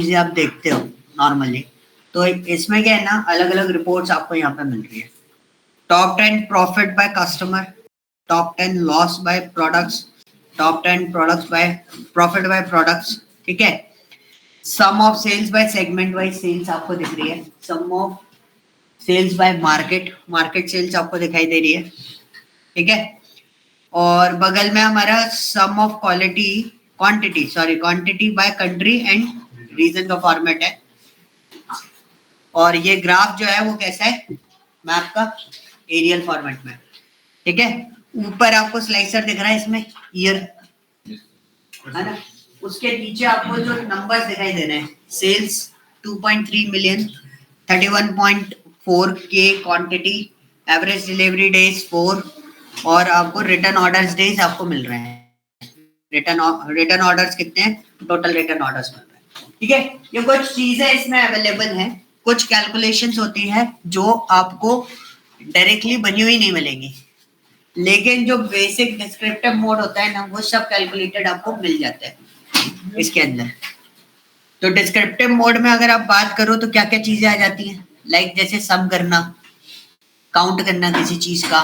चीजें आप देखते हो नॉर्मली, तो इसमें क्या है ना, अलग अलग रिपोर्ट्स आपको यहाँ पे मिल रही है। Top 10 profit by customer, top 10 loss by products, top 10 products by profit by products, ठीक है। Sum of sales by segment wise sales आपको दिख रही है, sum of sales by market, market sales आपको दिखाई दे रही है, ठीक है। और बगल में हमारा sum of quantity by country and region का फॉर्मेट है। और ये ग्राफ जो है वो कैसा है, मैप का एरियल फॉर्मेट में, ठीक है। ऊपर आपको स्लाइसर दिख रहा है इसमें ईयर, है ना। उसके नीचे आपको जो नंबर्स दिखाई दे रहे हैं, सेल्स 2.3 मिलियन, 31.4 के क्वांटिटी, एवरेज डिलीवरी डेज 4, और आपको रिटर्न ऑर्डर्स डेज आपको मिल रहे हैं। रिटर्न ऑर्डर्स कितने हैं, टोटल रिटर्न ऑर्डर्स मिल रहे हैं, ठीक है। ये कुछ चीजें इसमें अवेलेबल हैं, कुछ कैलकुलेशंस होती है जो आपको डायरेक्टली बनी हुई नहीं मिलेंगी, लेकिन जो बेसिक डिस्क्रिप्टिव मोड होता है ना, वो सब कैलकुलेटेड आपको मिल जाता है इसके अंदर। तो डिस्क्रिप्टिव मोड में अगर आप बात करो तो क्या क्या चीजें आ जाती हैं, लाइक जैसे सम करना, काउंट करना किसी चीज का,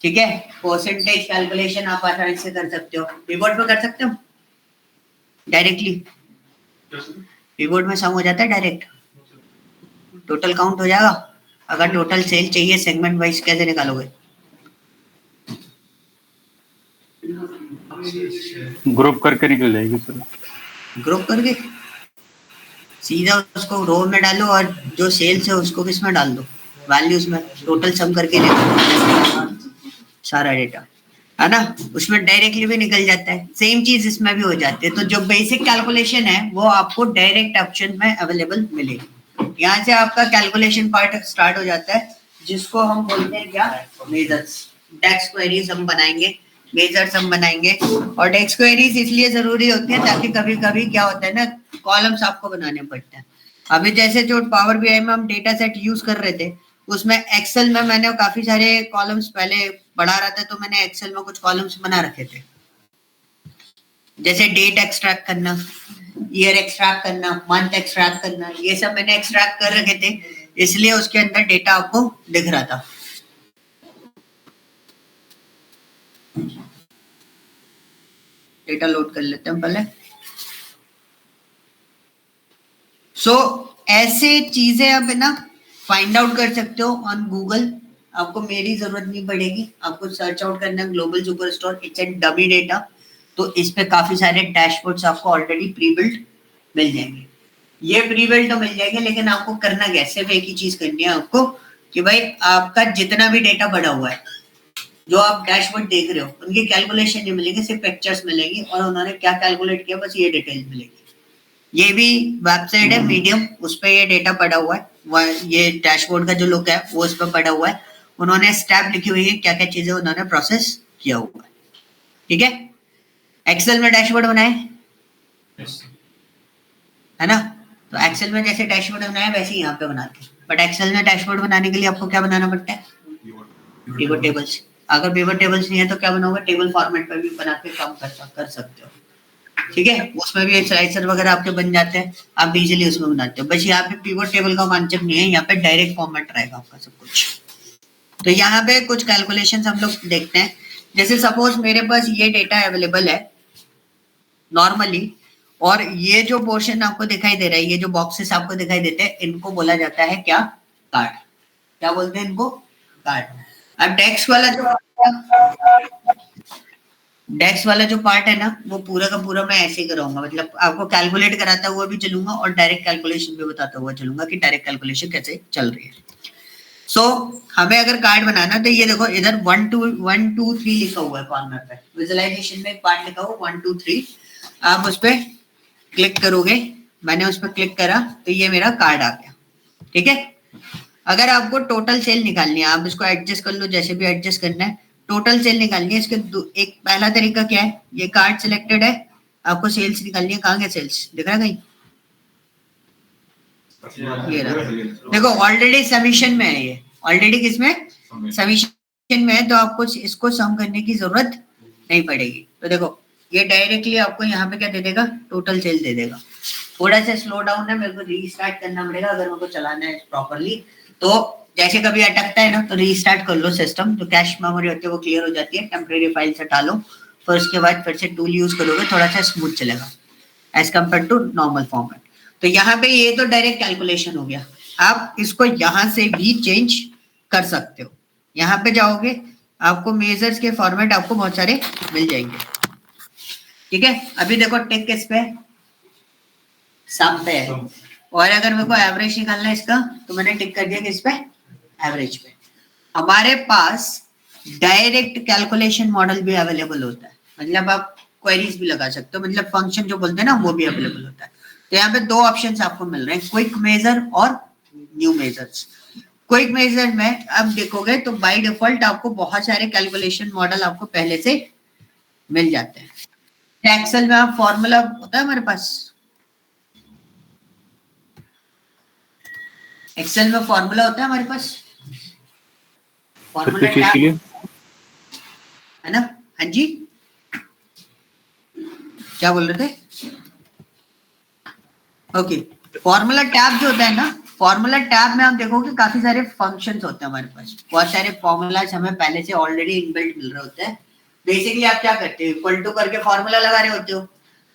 ठीक है। परसेंटेज कैलकुलेशन आप आसानी से कर सकते हो, पिवट में कर सकते हो डायरेक्टली, पिवट में सम हो जाता है डायरेक्ट, टोटल काउंट हो जाएगा। अगर टोटल सेल चाहिए सेगमेंट वाइज कैसे निकालोगे, ग्रुप करके निकल जाएगी सर, ग्रुप करके सीधा उसको रो में डालो और जो सेल्स है उसको किस में डाल दो, वैल्यूज में, टोटल सम करके ले सारा डेटा, है ना। उसमें डायरेक्टली भी निकल जाता है, सेम चीज इसमें भी हो जाती है। तो जो बेसिक कैलकुलेशन है वो आपको डायरेक्ट ऑप्शन में अवेलेबल मिलेगी। यहाँ से आपका कैलकुलेशन पार्ट स्टार्ट हो जाता है, जिसको हम बोलते हैं क्या, मेजर्स। डेक्स क्वेरीज हम बनाएंगे, मेजर्स हम बनाएंगे। और डेक्स क्वेरीज इसलिए जरूरी होती है ताकि कभी कभी क्या होता है ना, कॉलम्स आपको बनाने पड़ते हैं। अभी जैसे जो पावर बीआई में हम डेटा सेट यूज कर रहे थे, उसमें एक्सेल में मैंने काफी सारे कॉलम्स पहले बढ़ा रहा था, तो मैंने एक्सेल में कुछ कॉलम्स बना रखे थे, जैसे डेट एक्सट्रैक्ट करना, ईयर एक्सट्रैक्ट करना, मंथ एक्सट्रैक्ट करना, ये सब मैंने एक्सट्रैक्ट कर रखे थे, इसलिए उसके अंदर डेटा आपको दिख रहा था। डेटा लोड कर लेते हैं पहले। ऐसे चीजें आप है ना फाइंड आउट कर सकते हो ऑन गूगल, आपको मेरी जरूरत नहीं पड़ेगी, आपको सर्च आउट करना है global superstore, it's and dummy data. तो इस पे काफी सारे डैशबोर्ड्स आपको ऑलरेडी प्री बिल्ट मिल जाएंगे। ये प्री बिल्ट तो मिल जाएंगे, लेकिन आपको करना क्या, सिर्फ एक ही चीज करनी है आपको, कि भाई आपका जितना भी डेटा बढ़ा हुआ है, जो आप डैशबोर्ड देख रहे हो, उनकी कैलकुलेशन नहीं मिलेगी, सिर्फ पिक्चर्स मिलेगी, और उन्होंने क्या कैलकुलेट किया बस ये डिटेल मिलेगी। ये भी वेबसाइट है मीडियम, उस पर ये डेटा पड़ा हुआ है, ये डैशबोर्ड का जो लुक है वो उस पर पड़ा हुआ है, उन्होंने स्टेप लिखी हुई है क्या क्या चीजें उन्होंने प्रोसेस किया हुआ है, ठीक है। एक्सेल में डैशबोर्ड बनाए, है ना। तो एक्सेल में जैसे डैशबोर्ड बनाए वैसे ही यहाँ पे बनाते हैं, बट एक्सेल में डैशबोर्ड बनाने के लिए आपको क्या बनाना पड़ता है, पिवट टेबल्स। अगर पिवट टेबल्स नहीं है तो क्या बनाओगे, टेबल फॉर्मेट पर भी बना के काम कर सकते हो, ठीक है। उसमें भी स्लाइसर वगैरह आपके बन जाते हैं, आप इजीली उसमें बनाते हो। बस यहाँ पे पिवट टेबल का कॉन्सेप्ट नहीं है, यहाँ पे डायरेक्ट फॉर्मेट रहेगा आपका सब कुछ। तो यहाँ पे कुछ कैलकुलेशंस हम लोग देखते हैं। जैसे सपोज मेरे पास ये डेटा अवेलेबल है नॉर्मली, और ये जो पोर्शन आपको दिखाई दे रहा है, ये जो बॉक्सेस आपको दिखाई देते हैं, इनको बोला जाता है क्या, कार्ड। क्या बोलते हैं इनको, कार्ड। अब डेक्स वाला जो पार्ट है ना, वो पूरा का पूरा मैं ऐसे ही कराऊंगा, मतलब आपको कैलकुलेट कराता हुआ भी चलूंगा और डायरेक्ट कैलकुलेशन भी बताता हुआ चलूंगा कि डायरेक्ट कैलकुलेशन कैसे चल रही है। हमें अगर कार्ड बनाना, तो ये देखो इधर 1 2 3 लिखा हुआ है कॉर्नर पे, विजुअलाइजेशन में एक पार्ट लिखा हुआ 1 2 3, आप उस पर क्लिक करोगे, मैंने उस पर क्लिक करा तो ये मेरा कार्ड आ गया, ठीक है। अगर आपको टोटल सेल निकालनी है, आप इसको एडजस्ट कर लो, जैसे भी एडजस्ट करना है, टोटल सेल निकालनी है। इसके एक पहला तरीका क्या है, ये कार्ड सिलेक्टेड है, आपको सेल्स निकालनी है, कहाँ गया सेल्स, दिख रहा है कहीं, ये रहा, देखो ऑलरेडी समीशन में है, ये ऑलरेडी किसमें, समीशन में है, तो आपको इसको सम करने की जरूरत नहीं पड़ेगी। तो देखो ये डायरेक्टली आपको यहाँ पे क्या दे देगा, टोटल सेल दे देगा, थोड़ा सा स्लो डाउन है, मेरे को रीस्टार्ट करना पड़ेगा अगर मेरे को चलाना है प्रॉपर्ली। तो जैसे कभी अटकता है ना तो रीस्टार्ट कर लो सिस्टम, तो कैश मेमोरी होती है वो क्लियर हो जाती है, टेम्परेरी फाइल से हटा लो, फिर उसके बाद फिर से टूल यूज करोगे थोड़ा सा स्मूथ चलेगा as compared to normal format. तो यहाँ पे ये तो डायरेक्ट कैलकुलेशन हो गया। आप इसको यहाँ से भी चेंज कर सकते हो, यहाँ पे जाओगे आपको मेजर्स के फॉर्मेट आपको बहुत सारे मिल जाएंगे, ठीक है। अभी देखो टिक किस पे, सम पे है, और अगर मेरे को एवरेज निकालना है इसका तो मैंने टिक कर दिया किस पे, एवरेज पे। हमारे पास डायरेक्ट कैलकुलेशन मॉडल भी अवेलेबल होता है, मतलब आप क्वेरीज भी लगा सकते हो, मतलब फंक्शन जो बोलते हैं ना वो भी अवेलेबल होता है। तो यहाँ पे दो ऑप्शंस आपको मिल रहे हैं, क्विक मेजर और न्यू मेजर्स। क्विक मेजर में अब देखोगे तो बाय डिफॉल्ट आपको बहुत सारे कैलकुलेशन मॉडल आपको पहले से मिल जाते हैं। एक्सेल में आप फॉर्मूला होता है हमारे पास, एक्सेल में फॉर्मूला होता है हमारे पास, फॉर्मूला चीज के लिए है ना। हाँ जी, क्या बोल रहे थे? ओके, फॉर्मूला टैब जो होता है ना, फॉर्मूला टैब में आप देखोगे काफी सारे फंक्शंस होते हैं हमारे पास, बहुत सारे फॉर्मूलाज हमें पहले से ऑलरेडी इनबिल्ट मिल रहे होते हैं। बेसिकली आप क्या करते हो, इक्वल टू करके फॉर्मूला लगा रहे होते हो,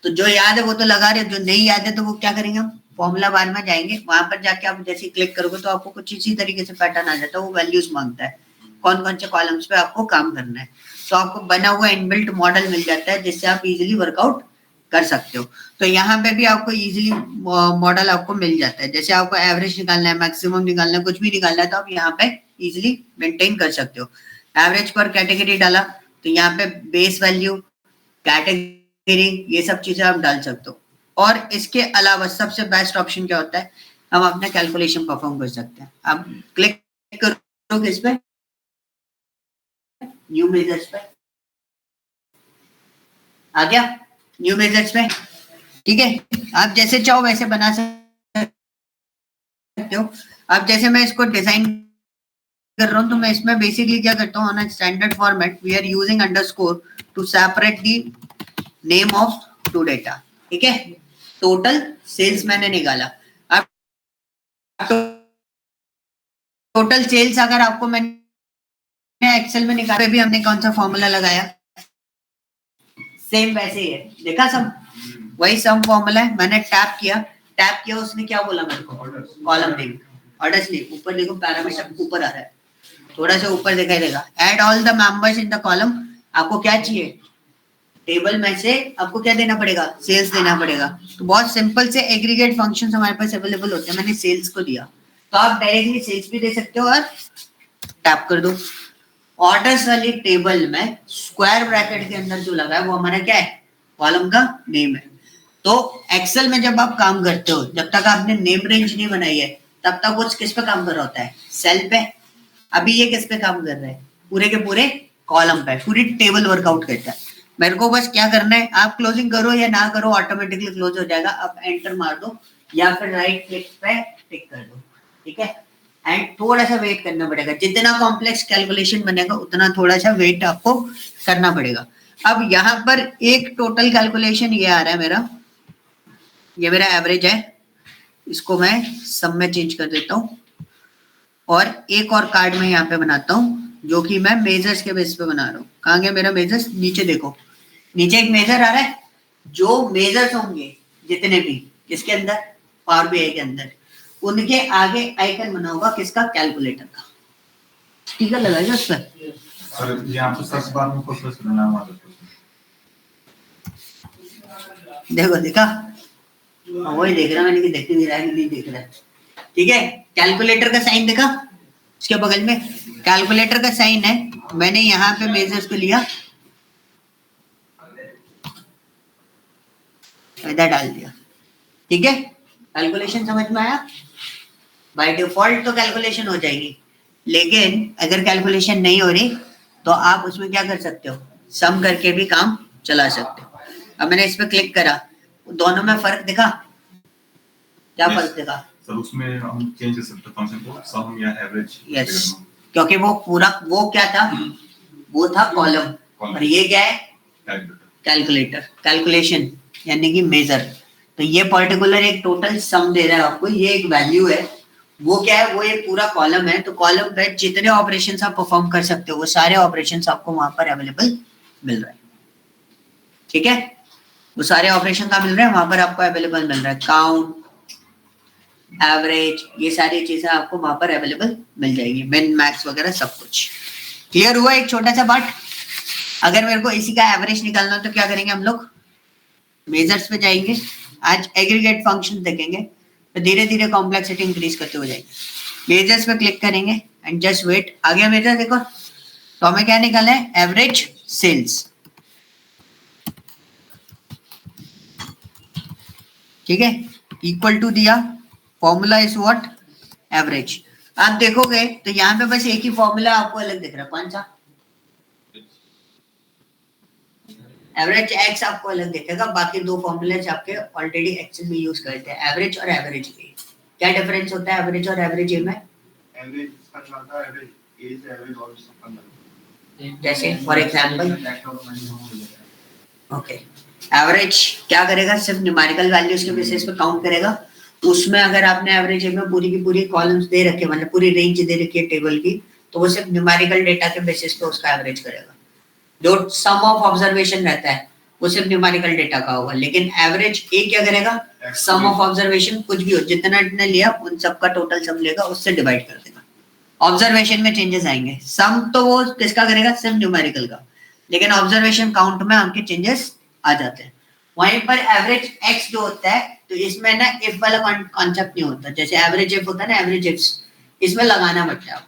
तो जो याद है वो तो लगा रहे हो, जो नहीं याद है तो वो क्या करेंगे, हम फॉर्मूला बार में जाएंगे, वहां पर जाके आप जैसे क्लिक करोगे तो आपको कुछ इसी तरीके से पैटर्न आ जाता है, वो वैल्यूज मांगता है कौन कौन से कॉलम्स पे आपको काम करना है। तो आपको बना हुआ इनबिल्ट मॉडल मिल जाता है जिससे आप इजीली वर्कआउट कर सकते हो। तो यहाँ पे भी आपको इजीली मॉडल आपको मिल जाता है, जैसे आपको एवरेज निकालना है, मैक्सिमम निकालना है, कुछ भी निकालना है तो आप यहाँ पे इजीली मेंटेन कर सकते हो। एवरेज पर कैटेगरी डाला तो यहाँ पे बेस वैल्यू, कैटेगरी, ये सब चीजें आप डाल सकते हो। और इसके अलावा सबसे बेस्ट ऑप्शन क्या होता है, हम अपना कैलकुलेशन परफॉर्म कर सकते हैं। आप क्लिक करोगे इस पे, न्यू मेजर्स पे आ गया, न्यू मेजर्स पे, ठीक है। आप जैसे चाहो वैसे बना सकते हो। अब जैसे मैं इसको डिजाइन कर रहा हूँ तो मैं इसमें बेसिकली क्या करता हूँ, on standard format we are using underscore to separate the name of two data, ठीक है। टोटल सेल्स मैंने निकाला, अब टोटल सेल्स अगर आपको मैंने एक्सेल में निकाला भी हमने कौन सा फॉर्मूला लगाया, सेम वैसे ही है, देखा सब वही सम फॉर्मूला है। मैंने टैप किया उसने क्या बोला मेरे को, कॉलम नेम, ऑर्डर्स नेम, ऊपर देखो पैरामीटर ऊपर आ रहा है, थोड़ा सा ऊपर दिखाई देगा, add all the members in the column. आपको क्या चाहिए, टेबल में से आपको क्या देना पड़ेगा, सेल्स देना पड़ेगा। तो बहुत सिंपल से एग्रीगेट फंक्शंस हमारे पास अवेलेबल होते हैं, मैंने सेल्स को दिया तो आप डायरेक्टली सेल्स भी दे सकते हो और टैप कर दो। ऑर्डर्स वाली टेबल में स्क्वायर ब्रैकेट के अंदर जो लगा है वो हमारा क्या है, कॉलम का नेम है। तो एक्सेल में जब आप काम करते हो, जब तक आपने नेम रेंज नहीं बनाई है तब तक वो किस पे काम कर रहा होता है, सेल पे। अभी ये किस पे काम कर रहा है, पूरे के पूरे कॉलम पे, पूरी टेबल वर्कआउट करता है। मेरे को बस क्या करना है, आप क्लोजिंग करो या ना करो ऑटोमेटिकली क्लोज हो जाएगा, आप एंटर मार दो या फिर राइट क्लिक पे टिक कर दो, ठीक है। एंड थोड़ा सा वेट करना पड़ेगा, जितना कॉम्प्लेक्स कैलकुलेशन बनेगा उतना थोड़ा सा वेट आपको करना पड़ेगा। अब यहाँ पर एक टोटल कैलकुलेशन ये आ रहा है मेरा, ये मेरा एवरेज है, इसको मैं सम में चेंज कर देता हूँ और एक और कार्ड में यहाँ पे बनाता हूँ जो कि मैं मेजर्स के बेस पे बना रहा हूँ। कहाँ गया मेरा मेजर्स, नीचे देखो, नीचे एक मेजर आ रहा है, जो मेजर्स होंगे जितने भी इसके अंदर पावर बीआई के अंदर, उनके आगे आइकन बना होगा किसका, कैलकुलेटर का, स्टिकर लगाएगा उस पर। सर यहाँ पे सर्च बार में प्रोसेस करना हमारा, देखो देखा, वही देख रहा मैंने कि देख नहीं रहा है, नहीं देख रहा है, ठीक है। कैलकुलेटर का साइन देखा, उसके बगल में कैलकुलेटर का साइन है, मैंने यहाँ पे मेजर्स को लिया, इधर डाल दिया, ठीक है। कैलकुलेशन समझ में आया, बाय डिफॉल्ट तो कैलकुलेशन हो जाएगी, लेकिन अगर कैलकुलेशन नहीं हो रही तो आप उसमें क्या कर सकते हो, सम करके भी काम चला सकते हो। अब मैंने इस पे क्लिक करा, दोनों में फर्क दिखा, क्या फर्क दिखा, सर उसमें हम चेंज कर सकते हैं फंक्शन को, सम या एवरेज। यस, क्योंकि वो पूरा वो क्या था, वो था कॉलम और ये क्या है, कैलकुलेटर, कैलकुलेशन यानी कि मेजर। तो ये पर्टिकुलर एक टोटल सम दे रहा है आपको, ये एक वैल्यू है, वो क्या है, वो एक पूरा कॉलम है, तो कॉलम पे जितने ऑपरेशंस आप परफॉर्म कर सकते हो वो सारे ऑपरेशंस आपको वहां पर अवेलेबल मिल रहा है, ठीक है, वो सारे ऑपरेशन का मिल रहे हैं वहां पर आपको अवेलेबल मिल रहा है, काउंट, एवरेज, ये सारी चीजें आपको वहां पर अवेलेबल मिल जाएगी, मिन मैक्स वगैरह सब कुछ। क्लियर हुआ एक छोटा सा पार्ट? अगर मेरे को इसी का एवरेज निकालना हो तो क्या करेंगे हम लोग, मेजर्स पे जाएंगे, आज एग्रीगेट फंक्शन देखेंगे, तो धीरे धीरे कॉम्प्लेक्सिटी इंक्रीज करते हो जाएगी। मेजर्स पे क्लिक करेंगे एंड जस्ट वेट, आ गया मेजर देखो, तो हमें क्या निकालना है, एवरेज सेल्स, ठीक है, इक्वल टू दिया, फॉर्मूला इज व्हाट, एवरेज। आप देखोगे तो यहाँ पे बस एक ही फॉर्मूला आपको अलग दिख रहा है, कौन सा, एवरेज एक्स आपको अलग दिखेगा, बाकी दो फॉर्मूले आपके ऑलरेडी एक्सेल में यूज करते हैं, एवरेज और एवरेज ए। क्या डिफरेंस होता है एवरेज और एवरेज ए में? एवरेज इसका क्या होता है, एवरेज एज एवरेज और सबका जैसे फॉर एग्जांपल, ओके, एवरेज क्या करेगा, सिर्फ न्यूमेरिकल वैल्यूज के बेसिस पे काउंट करेगा, उसमें अगर आपने एवरेज में पूरी की पूरी कॉलम्स दे रखे, मतलब पूरी रेंज दे रखी है टेबल की, तो वो सिर्फ न्यूमेरिकल डेटा के बेसिस पे उसका एवरेज करेगा। जो सम ऑफ ऑब्जर्वेशन रहता है वो सिर्फ न्यूमेरिकल डेटा का होगा, लेकिन एवरेज ए क्या करेगा, सम ऑफ ऑब्जर्वेशन कुछ भी हो, जितना जितना लिया उन सबका टोटल सम लेगा, उससे डिवाइड कर देगा। ऑब्जर्वेशन में चेंजेस आएंगे, सम तो वो किसका करेगा, सिर्फ न्यूमेरिकल का, लेकिन ऑब्जर्वेशन काउंट में आपके चेंजेस आ जाते हैं। वहीं पर एवरेज एक्स जो होता है, तो इसमें ना इफ वाला कॉन्सेप्ट नहीं होता, जैसे एवरेज इफ होता है ना, एवरेज इफ्स, इसमें लगाना पड़ता है आपको,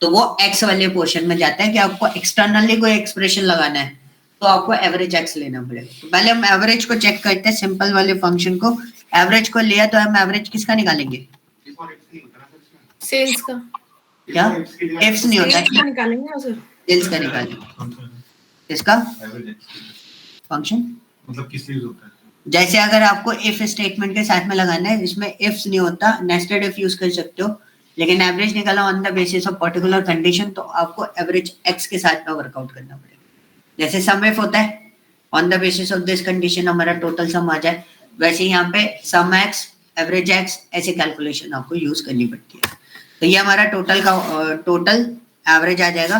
तो वो एक्स वाले पोर्शन में जाता है कि आपको एक्सटर्नली कोई एक्सप्रेशन लगाना है तो आपको एवरेज एक्स लेना पड़ेगा। तो पहले हम एवरेज को चेक करते हैं, सिंपल वाले फंक्शन को, एवरेज को लिया तो हम एवरेज किसका निकालेंगे, सेल्स का, क्या इफ्स नहीं होता, सेल्स का निकालेंगे ना सर, सेल्स का निकालेंगे, इसका एवरेज फंक्शन, मतलब किस लिए होता है? जैसे अगर आपको इफ स्टेटमेंट के साथ में लगाना है जिसमें इफ्स नहीं होता, नेस्टेड इफ यूज कर सकते हो, लेकिन एवरेज निकाला on the basis of particular condition, तो आपको एवरेज एक्स के साथ में वर्कआउट करना पड़ेगा। जैसे सम इफ होता है, on the basis of this condition हमारा टोटल सम आ जाए, वैसे यहाँ पे सम एक्स, एवरेज एक्स, ऐसे कैलकुलेशन आपको यूज करनी पड़ती है। तो ये हमारा टोटल का टोटल एवरेज आ जाएगा।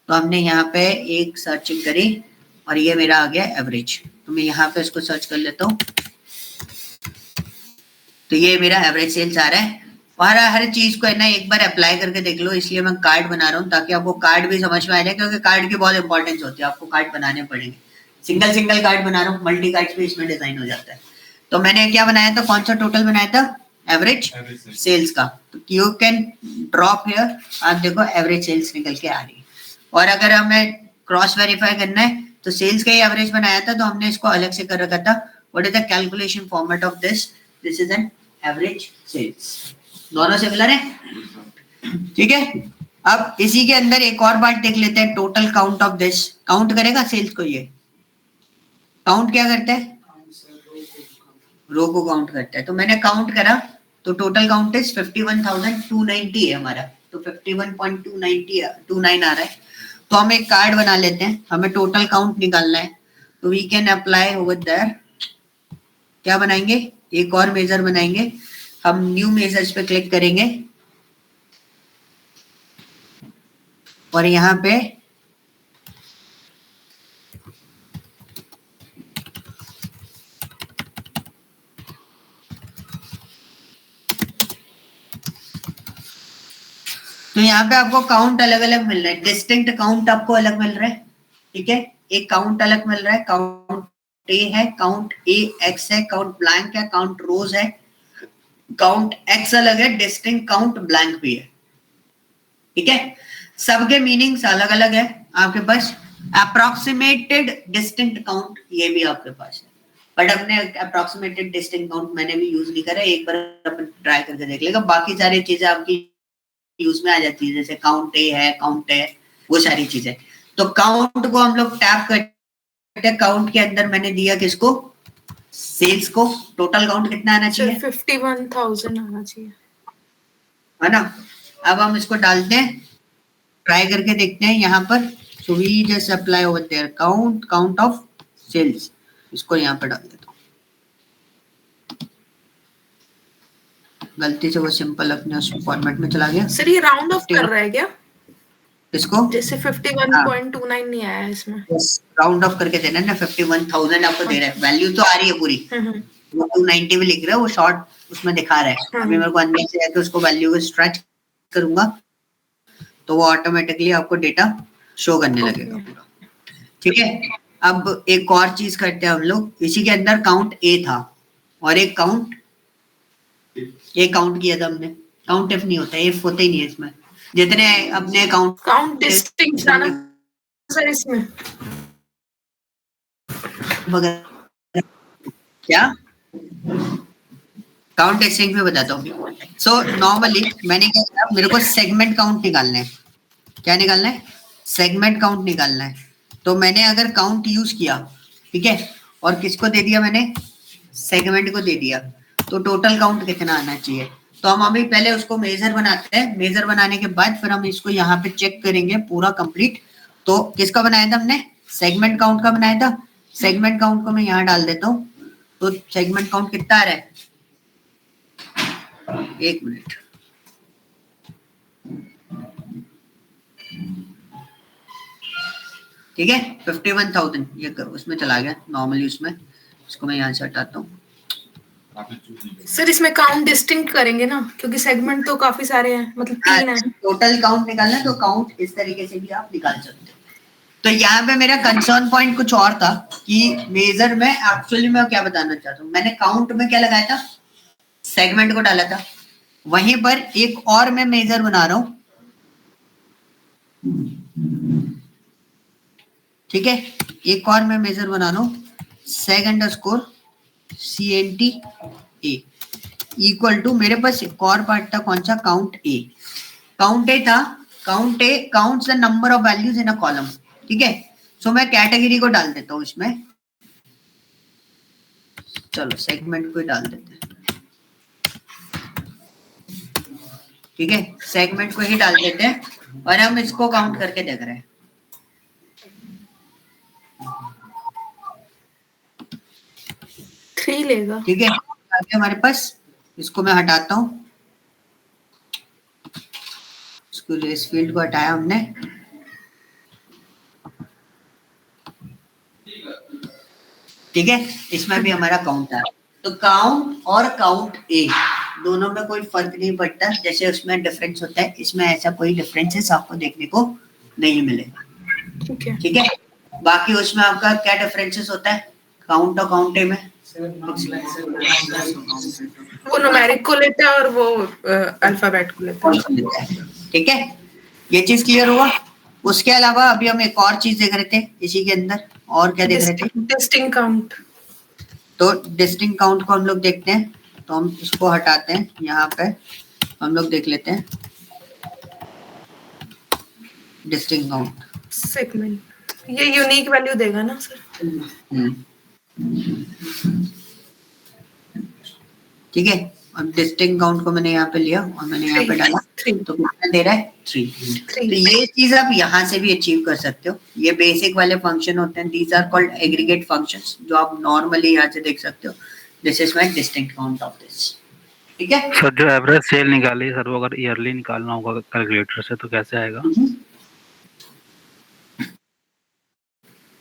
तो हमने यहाँ पे एक सर्चिंग करी और ये मेरा आ गया एवरेज, तो मैं यहाँ पे इसको सर्च कर लेता हूँ, तो ये मेरा एवरेज सेल्स आ रहा है। और हर चीज को है ना एक बार अप्लाई करके देख लो, इसलिए मैं कार्ड बना रहा हूँ ताकि आपको कार्ड भी समझ में आ जाए, क्योंकि कार्ड की बहुत इंपॉर्टेंस होती है, आपको कार्ड बनाने पड़ेंगे। सिंगल सिंगल कार्ड बना रहा हूँ, मल्टी कार्ड भी इसमें डिजाइन हो जाता है। तो मैंने क्या बनाया था, कौन सा टोटल बनाया था, एवरेज सेल्स का। तो यू कैन ड्रॉप हियर, आप देखो एवरेज सेल्स निकल के आ रही है। और अगर हमें क्रॉस वेरीफाई करना है तो सेल्स का ही एवरेज बनाया था, तो हमने इसको अलग से कर रखा था, what is the calculation format of this, this is an average sales. दोनों सिमिलर है, ठीक है। अब इसी के अंदर एक और बात देख लेते हैं, total count of this, count करेगा सेल्स को, ये काउंट क्या करता है, रो को काउंट करता है। तो मैंने काउंट करा तो टोटल काउंट इज 51,290 है हमारा, तो 51.229 आ रहा है। तो हम एक कार्ड बना लेते हैं, हमें टोटल काउंट निकालना है, तो we can apply over there, क्या बनाएंगे, एक और मेजर बनाएंगे, हम न्यू मेजर्स पे क्लिक करेंगे और यहाँ पे तो यहाँ पे आपको काउंट अलग अलग मिल रहा है, डिस्टिंक्ट काउंट आपको अलग मिल रहा है, ठीक है, एक काउंट अलग मिल रहा है, काउंट ए है, काउंट ए एक्स है, काउंट ब्लैंक है, काउंट रोज है, काउंट एक्स अलग है, डिस्टिंक्ट काउंट ब्लैंक भी है, ठीक है। सबके मीनिंग्स अलग अलग है आपके पास। अप्रोक्सीमेटेड डिस्टिंक्ट काउंट ये भी आपके पास है, बट अपने अप्रोक्सीमेटेड डिस्टिंक्ट काउंट मैंने भी यूज नहीं करा, एक बार अपन ट्राई करके देख लेगा। बाकी सारी चीजें आपकी यूज में आ जाती है, जैसे काउंट ए है, काउंट है, वो सारी चीजें। तो काउंट को हम लोग टैप करते हैं, काउंट के अंदर मैंने दिया किसको, सेल्स को। टोटल काउंट कितना आना चाहिए, 51,000 आना चाहिए, है ना। अब हम इसको डालते हैं, ट्राई करके देखते हैं यहाँ पर। So we just apply over there count of sales, इसको यहाँ पर डाल देता हूँ। गलती से वो सिंपल अपने उस फॉर्मेट में चला गया। सर ये राउंड ऑफ कर रहा है क्या? इसको जैसे 51.29 नहीं आया है इसमें। राउंड ऑफ करके देना है ना, 51,000 आपको दे रहा है, वैल्यू तो आ रही है पूरी, वो 290 भी लिख रहा है, वो शॉर्ट उसमें दिखा रहा है। अभी मेरे को अंदर से है तो उसको वैल्यू को स्ट्रेच करूंगा तो वो ऑटोमेटिकली आपको डेटा शो करने लगेगा पूरा। ठीक है, अब एक और चीज करते हैं हम लोग, इसी के अंदर काउंट ए था और एक काउंट ए काउंट किया था हमने, काउंट एफ नहीं होता, एफ होता ही नहीं है इसमें, जितने अपने काउंट डिस्टिंक्ट था ना सर इसमें वगैरह। क्या काउंट डिस्टिंक्ट में बताता हूँ। सो नॉर्मली मैंने क्या किया, मेरे को सेगमेंट काउंट निकालना है। क्या निकालना है? सेगमेंट काउंट निकालना है। तो मैंने अगर काउंट यूज किया, ठीक है, और किसको दे दिया मैंने? सेगमेंट को दे दिया, तो टोटल काउंट कितना आना चाहिए? तो हम अभी पहले उसको मेजर बनाते हैं, मेजर बनाने के बाद फिर हम इसको यहाँ पे चेक करेंगे पूरा कंप्लीट। तो किसका बनाया था हमने? सेगमेंट काउंट का बनाया था। सेगमेंट काउंट को मैं यहाँ डाल देता हूँ, तो सेगमेंट काउंट कितना आ रहा है? एक मिनट, ठीक है, 51,000 ये उसमें चला गया नॉर्मली, उसमें इसको मैं यहाँ से हटाता हूँ। सर इसमें काउंट डिस्टिंक्ट करेंगे ना, क्योंकि सेगमेंट तो काफी सारे हैं, मतलब 3 है। टोटल काउंट निकालना है तो काउंट इस तरीके से भी आप निकाल सकते हो। तो यहाँ पे मेरा कंसर्न पॉइंट कुछ और था कि मेजर में एक्चुअली मैं क्या बताना चाहता हूँ, मैंने काउंट में क्या लगाया था? सेगमेंट को डाला था। वहीं पर एक और मैं मेजर बना रहा हूं, ठीक है, एक और मैं मेजर बना रहा हूं, seg_CNT A इक्वल टू, मेरे पास एक और पार्ट था, कौन सा? काउंट ए। काउंट ए था, count A counts the number of values in a column, ठीक है। सो मैं कैटेगरी को डाल देता हूं इसमें, चलो सेगमेंट को डाल देते हैं, ठीक है, सेगमेंट को ही डाल देते हैं और हम इसको काउंट करके देख रहे हैं। थ्री लेगा, ठीक है, आगे हमारे पास, इसको मैं हटाता हूं, इसको रेस फील्ड को हटाया हमने, ठीक है, इसमें भी हमारा काउंट है। तो काउंट और काउंट ए दोनों में कोई फर्क नहीं पड़ता, जैसे उसमें डिफरेंस होता है, इसमें ऐसा कोई डिफरेंसेस आपको देखने को नहीं मिलेगा, ठीक है। बाकी उसमें आपका क्या डिफरेंसेस होता है काउंट और काउंट ए में? वो न्यूमेरिक को लेता है और वो अल्फाबेट को लेता है, ठीक है, ये चीज क्लियर हुआ। उसके अलावा अभी हम एक और चीज देख रहे थे इसी के अंदर, और क्या देख रहे थे? Distinct count. तो डिस्टिंक्ट काउंट को हम लोग देखते हैं, तो हम इसको हटाते हैं, यहाँ पे हम लोग देख लेते हैं डिस्टिंक्ट काउंट सेगमेंट, ये यूनिक वैल्यू देगा ना सर? ठीक है, अब डिस्टिंक्ट काउंट को मैंने यहाँ पे लिया और मैंने यहाँ पे डाला, तो कितना दे रहा है? 3। तो ये चीज आप यहाँ से भी अचीव कर सकते हो, ये बेसिक वाले फंक्शन होते हैं, these are called aggregate functions, जो आप नॉर्मली यहाँ से देख सकते हो, this is my distinct count of this, ठीक है। सर जो एवरेज सेल निकाली सर, वो अगर ईयरली निकालना होगा कैलकुलेटर से तो कैसे आएगा?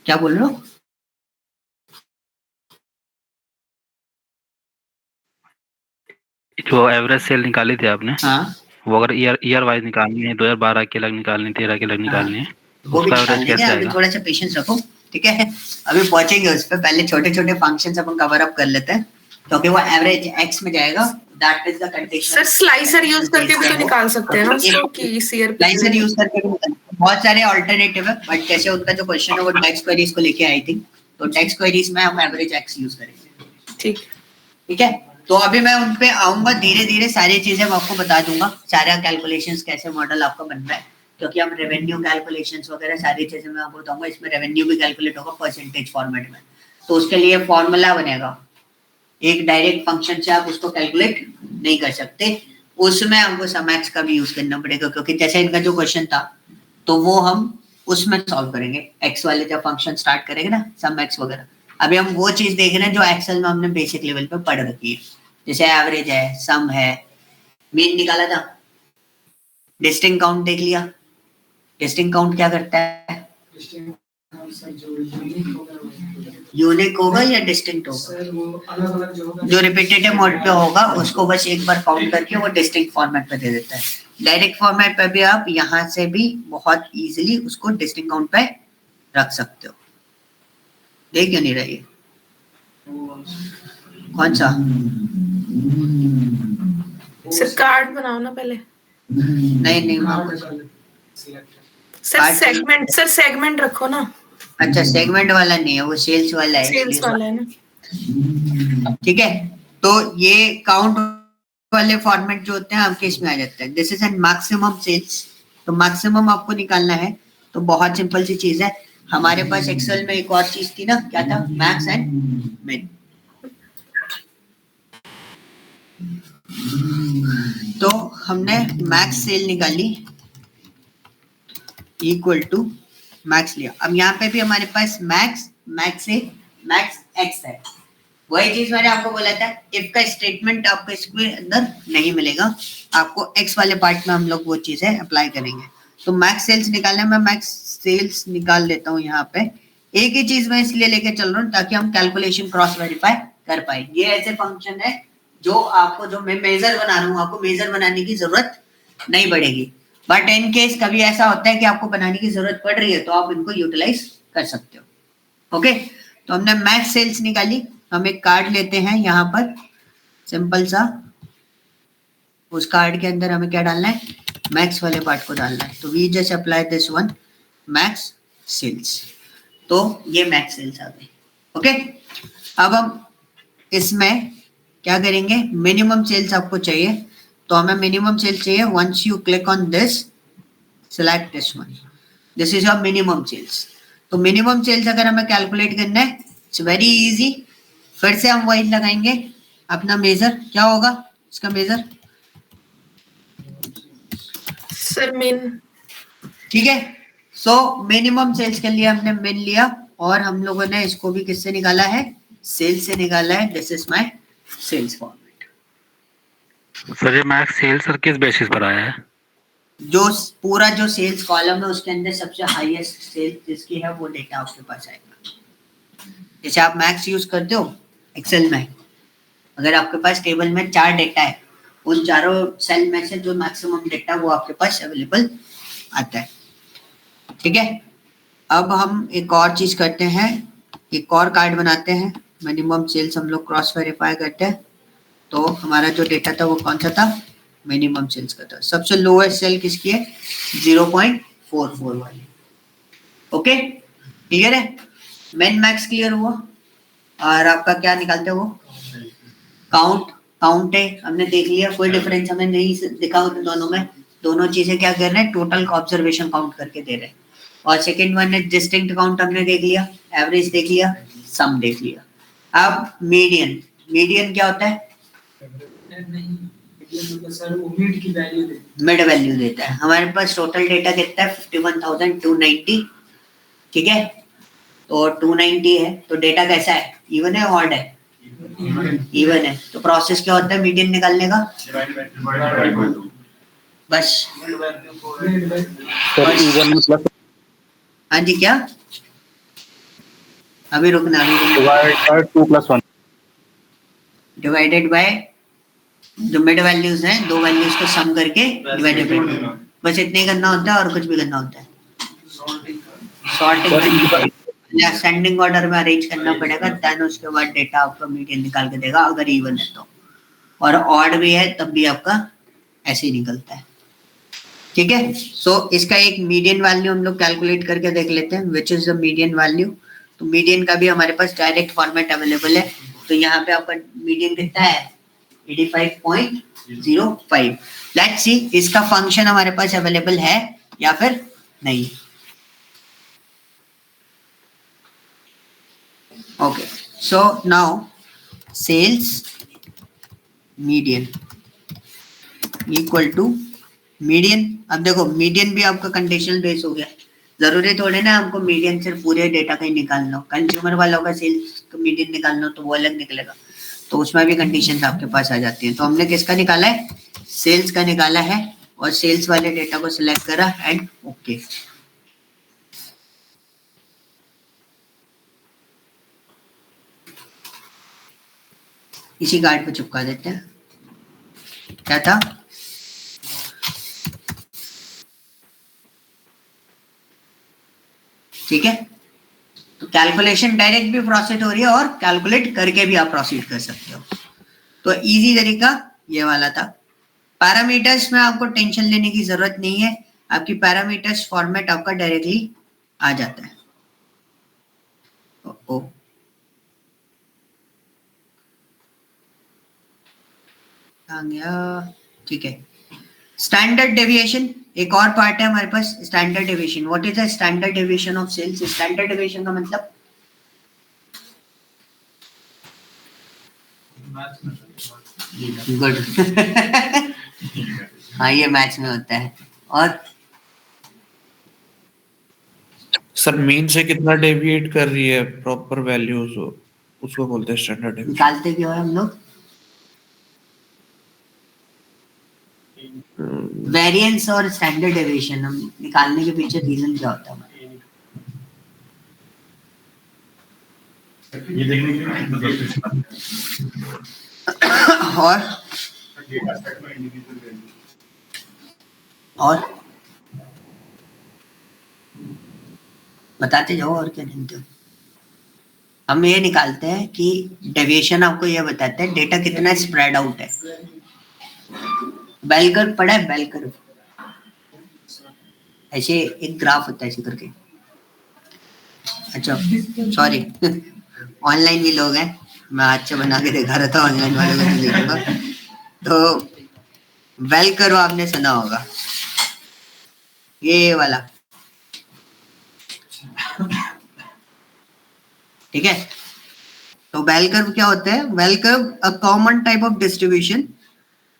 क्या बोल रहे हो? जो एवरेज सेल निकाली थी आपने, हाँ, वो अगर ईयर वाइज निकालनी है, 2012 की अलग निकालनी, 13 की अलग निकालनी है, वो भी उसका एवरेज कैसे अभी आएगा? थोड़ा सा पेशेंस रखो, ठीक है, अभी पहुंचेंगे उस पे, पहले छोटे छोटे फंक्शंस अपन कवर अप कर लेते हैं, क्योंकि वो एवरेज एक्स में जाएगा, that is the condition. Sir slicer use करके भी तो निकाल सकते हैं ना उसको, कि सीआर स्लाइसर यूज करके भी बहुत सारे अल्टरनेटिव है, बट जैसे उनका जो क्वेश्चन है वो टेक्स्ट क्वेरीज को लेके आई थी, तो टेक्स्ट क्वेरीज में हम एवरेज एक्स यूज करेंगे, ठीक है। तो अभी मैं उन पे आऊंगा धीरे धीरे, सारी चीजें मैं आपको बता दूंगा, सारा कैलकुलेशंस कैसे मॉडल आपका बन रहा है, क्योंकि हम रेवेन्यू कैलकुलेशंस वगैरह सारी चीजें मैं आपको बताऊंगा, इसमें रेवेन्यू भी कैलकुलेट होगा परसेंटेज फॉर्मेट में, तो उसके लिए फॉर्मूला बनेगा, एक डायरेक्ट फंक्शन से आप उसको कैलकुलेट नहीं कर सकते, उसमें हमको सम एक्स का भी यूज करना पड़ेगा, क्योंकि जैसे इनका जो क्वेश्चन था तो वो हम उसमें सॉल्व करेंगे, एक्स वाले जब फंक्शन स्टार्ट करेंगे ना, सम एक्स वगैरह, अभी हम वो चीज देख रहे हैं जो एक्सेल में हमने बेसिक लेवल पे पढ़ रखी है, जैसे एवरेज है, सम है, मीन निकाला था, डिस्टिंक्ट काउंट देख लिया। डिस्टिंक्ट काउंट क्या करता है? यूनिक होगा या डिस्टिंक्ट होगा? सर वो अलग अलग जो होगा, जो रिपीटेटिव मोड पे होगा उसको बस एक बार काउंट करके वो डिस्टिंक्ट फॉर्मेट पे दे देता है। डायरेक्ट फॉर्मेट पे भी आप यहाँ से भी बहुत इजीली उसको डिस्टिंक्ट काउंट पे रख सकते हो। देख क्यों नहीं रही है? कौन सा? सर कार्ड बनाओ ना पहले। नहीं sir card- segment, sir segment रखो ना। अच्छा, सेगमेंट वाला नहीं है, वो सेल्स वाला है। सेल्स वाला है ना। ठीक है, तो ये काउंट वाले फॉर्मेट जो होते हैं आपके इसमें आ जाते हैं। This is an maximum sales, तो मैक्सिमम आपको निकालना है तो बहुत सिंपल सी चीज है। हमारे पास एक्सेल में एक और चीज थी ना, क्या था? मैक्स एंड मिन। तो हमने मैक्स सेल निकाली इक्वल टू मैक्स लिया। अब यहाँ पे भी हमारे पास मैक्स से मैक्स एक्स है। वही चीज मैंने आपको बोला था, इफ का स्टेटमेंट आपको इसके अंदर नहीं मिलेगा, आपको एक्स वाले पार्ट में हम लोग वो चीजें अप्लाई करेंगे। तो मैक्स सेल्स निकालने में मैक्स सेल्स निकाल लेता हूँ यहाँ पे। एक ही चीज मैं इसलिए लेके चल रहा हूँ ताकि हम कैलकुलेशन क्रॉस वेरीफाई कर पाए। ये ऐसे फंक्शन है जो आपको, जो मैं मेजर बना रहा हूँ, आपको मेजर बनाने की जरूरत नहीं पड़ेगी। बट इन केस कभी ऐसा होता है कि आपको बनाने की जरूरत पड़ रही है तो आप इनको यूटिलाइज कर सकते हो। ओके, तो हमने मैक्स सेल्स निकाली। हम एक कार्ड लेते हैं यहाँ पर सिंपल सा, उस कार्ड के अंदर हमें क्या डालना है? मैक्स वाले पार्ट को डालना है। तो we just apply this one max sales. तो ये मैक्स सेल्स आ गई। ओके, अब हम इसमें क्या करेंगे? मिनिमम सेल्स आपको चाहिए, तो हमें मिनिमम सेल्स चाहिए। Once you click on this, select this one, this is your minimum sales. तो मिनिमम सेल्स अगर हमें कैलकुलेट करना है, इट्स वेरी इजी। फिर से हम वही लगाएंगे अपना मेजर। क्या होगा इसका मेजर? सर मिन। ठीक है, सो मिनिमम सेल्स के लिए हमने मिन लिया और हम लोगों ने इसको भी किससे निकाला है? सेल्स से निकाला है। This is my sales format. Sir ये मैक्स सेल्स सर किस बेसिस पर आया है? जो पूरा जो सेल्स कॉलम है उसके अंदर सबसे हाईएस्ट सेल्स जिसकी है वो डेटा आपके पास आएगा। जैसे आप मैक्स यूज करते हो एक्सेल में, अगर आपके पास टेबल में 4 डेटा है, उन चारों सेल में से जो मैक्सिमम डेटा वो आपके पास अवेलेबल आता है। ठीक है, अब हम एक और चीज करते हैं, एक और कार्ड बनाते हैं। मिनिमम सेल्स हम लोग क्रॉस वेरीफाई करते हैं। तो हमारा जो डेटा था वो कौन सा था? मिनिमम सेल्स का था। सबसे लोएस्ट सेल किसकी है? 0.44 वाली। ओके, क्लियर है? मिन मैक्स क्लियर हुआ। और आपका क्या निकालते हो? काउंट है, हमने देख लिया, कोई डिफरेंस हमें नहीं दिखा दोनों में। दोनों चीजें क्या कर रहे हैं? टोटल ऑब्जर्वेशन काउंट करके दे रहे हैं। और सेकंड वन है डिस्टिंक्ट काउंट, हमने देख लिया, एवरेज देख लिया, सम देख लिया। अब मीडियन क्या होता है? सर वो मिड की वैल्यू दे, मिड वैल्यू देता है। हमारे पास टोटल डेटा कितना है? 51,290। ठीक है, तो 290 है, तो डेटा कैसा है? इवन है, ऑड है? इवन है। तो प्रोसेस क्या होता है मीडियन निकालने का? बस हाँ जी, क्या? अभी रुकना, डिवाइडेड बाय जो मिड वैल्यूज हैं, दो वैल्यूज को सम करके डिवाइडेड बाय, बस इतना ही करना होता है और कुछ भी करना होता है। सॉर्टिंग या सेंडिंग ऑर्डर में अरेंज करना पड़ेगा, देन उसके बाद डेटा आपका मीडियन निकाल के देगा अगर इवन है तो। और ऑड भी है तब भी आपका ऐसे ही निकलता है। ठीक है, सो इसका एक मीडियन वैल्यू हम लोग कैलकुलेट करके देख लेते हैं, which is the median value. तो मीडियन का भी हमारे पास डायरेक्ट फॉर्मेट अवेलेबल है। तो यहाँ पे आपका मीडियन कितना है? 85.05। लेट्स सी इसका फंक्शन हमारे पास अवेलेबल है या फिर नहीं। Okay, so now sales median equal to median. अब देखो मीडियन भी आपका कंडीशनल बेस हो गया। जरूरी थोड़े ना हमको मीडियन सिर्फ पूरे डेटा का ही निकालना हो। कंज्यूमर वालों का सेल्स का मीडियन निकालना हो तो वो अलग निकलेगा, तो उसमें भी कंडीशंस आपके पास आ जाती हैं। तो हमने किसका निकाला है? सेल्स का निकाला है और सेल्स वाले डेटा को सिलेक्ट करा एंड ओके। इसी कार्ड पे चिपका देते हैं। क्या था? ठीक है, तो कैलकुलेशन डायरेक्ट भी प्रोसीड हो रही है और कैलकुलेट करके भी आप प्रोसीड कर सकते हो। तो इजी तरीका ये वाला था। पैरामीटर्स में आपको टेंशन लेने की जरूरत नहीं है, आपकी पैरामीटर्स फॉर्मेट आपका डायरेक्टली आ जाता है। ओ आ गया, ठीक है। स्टैंडर्ड डेविएशन एक और पार्ट है हमारे पास। Standard deviation, what is the standard deviation of sales? Standard deviation का मतलब गुड हाँ, ये मैच में होता है। और सर मीन से कितना डेविएट कर रही है प्रॉपर वैल्यूज, उसको बोलते हैं स्टैंडर्ड डेविएशन। निकालते क्यों है हम लोग? वेरिएंस और स्टैंडर्ड डेविएशन हम निकालने के पीछे रीजन क्या होता है? ये देखने के लिए कितना फ्लक्चुएशन और डेटा सेट में इंडिविजुअल वैल्यू और बताते जाओ और क्या जानते हो। हम ये निकालते हैं कि डेविएशन आपको ये बताता है डेटा कितना स्प्रेड आउट है। बेल कर्व पढ़ा है? बेल कर्व ऐसे एक ग्राफ होता है ऐसे करके। अच्छा सॉरी ऑनलाइन भी लोग हैं, मैं आज से बना के दिखा रहा था ऑनलाइन वालों को नहीं देखूंगा। तो बेल कर्व आपने सुना होगा, ये वाला, ठीक है। तो बेल कर्व क्या होता है? Bell curve a common type of distribution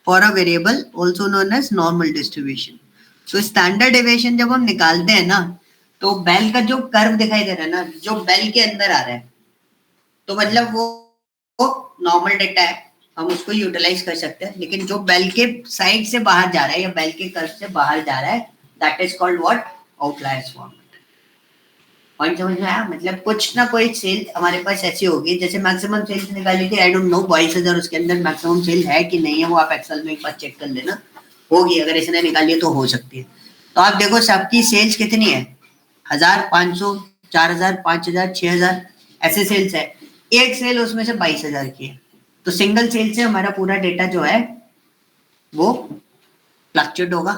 for a variable also known as normal distribution. तो स्टैंडर्ड डेविएशन जब हम निकालते हैं ना, तो बेल का जो कर्व दिखाई दे रहा है ना, जो बेल के अंदर आ रहा है, तो मतलब वो नॉर्मल डेटा है, हम उसको यूटिलाइज कर सकते हैं। लेकिन जो बेल के साइड से बाहर जा रहा है या बेल के कर्व से बाहर जा रहा है, that is called what? Outliers format. Point समझ में आया? मतलब कुछ ना कोई सेल हमारे पास ऐसी होगी, जैसे मैक्सिमम सेल्स निकाली थी, आई डोंट नो 22,000, उसके अंदर मैक्सिमम सेल है कि नहीं है वो आप एक्सेल में एक बार चेक कर लेना, होगी। अगर इसने निकाली है तो हो सकती है। तो आप देखो सबकी सेल्स कितनी है, 1000, 500, 4000, 5000, 6000 ऐसे सेल्स है। एक सेल उसमें से 22,000 की है, तो सिंगल सेल से हमारा पूरा डेटा जो है वो फ्लक्चुएट होगा,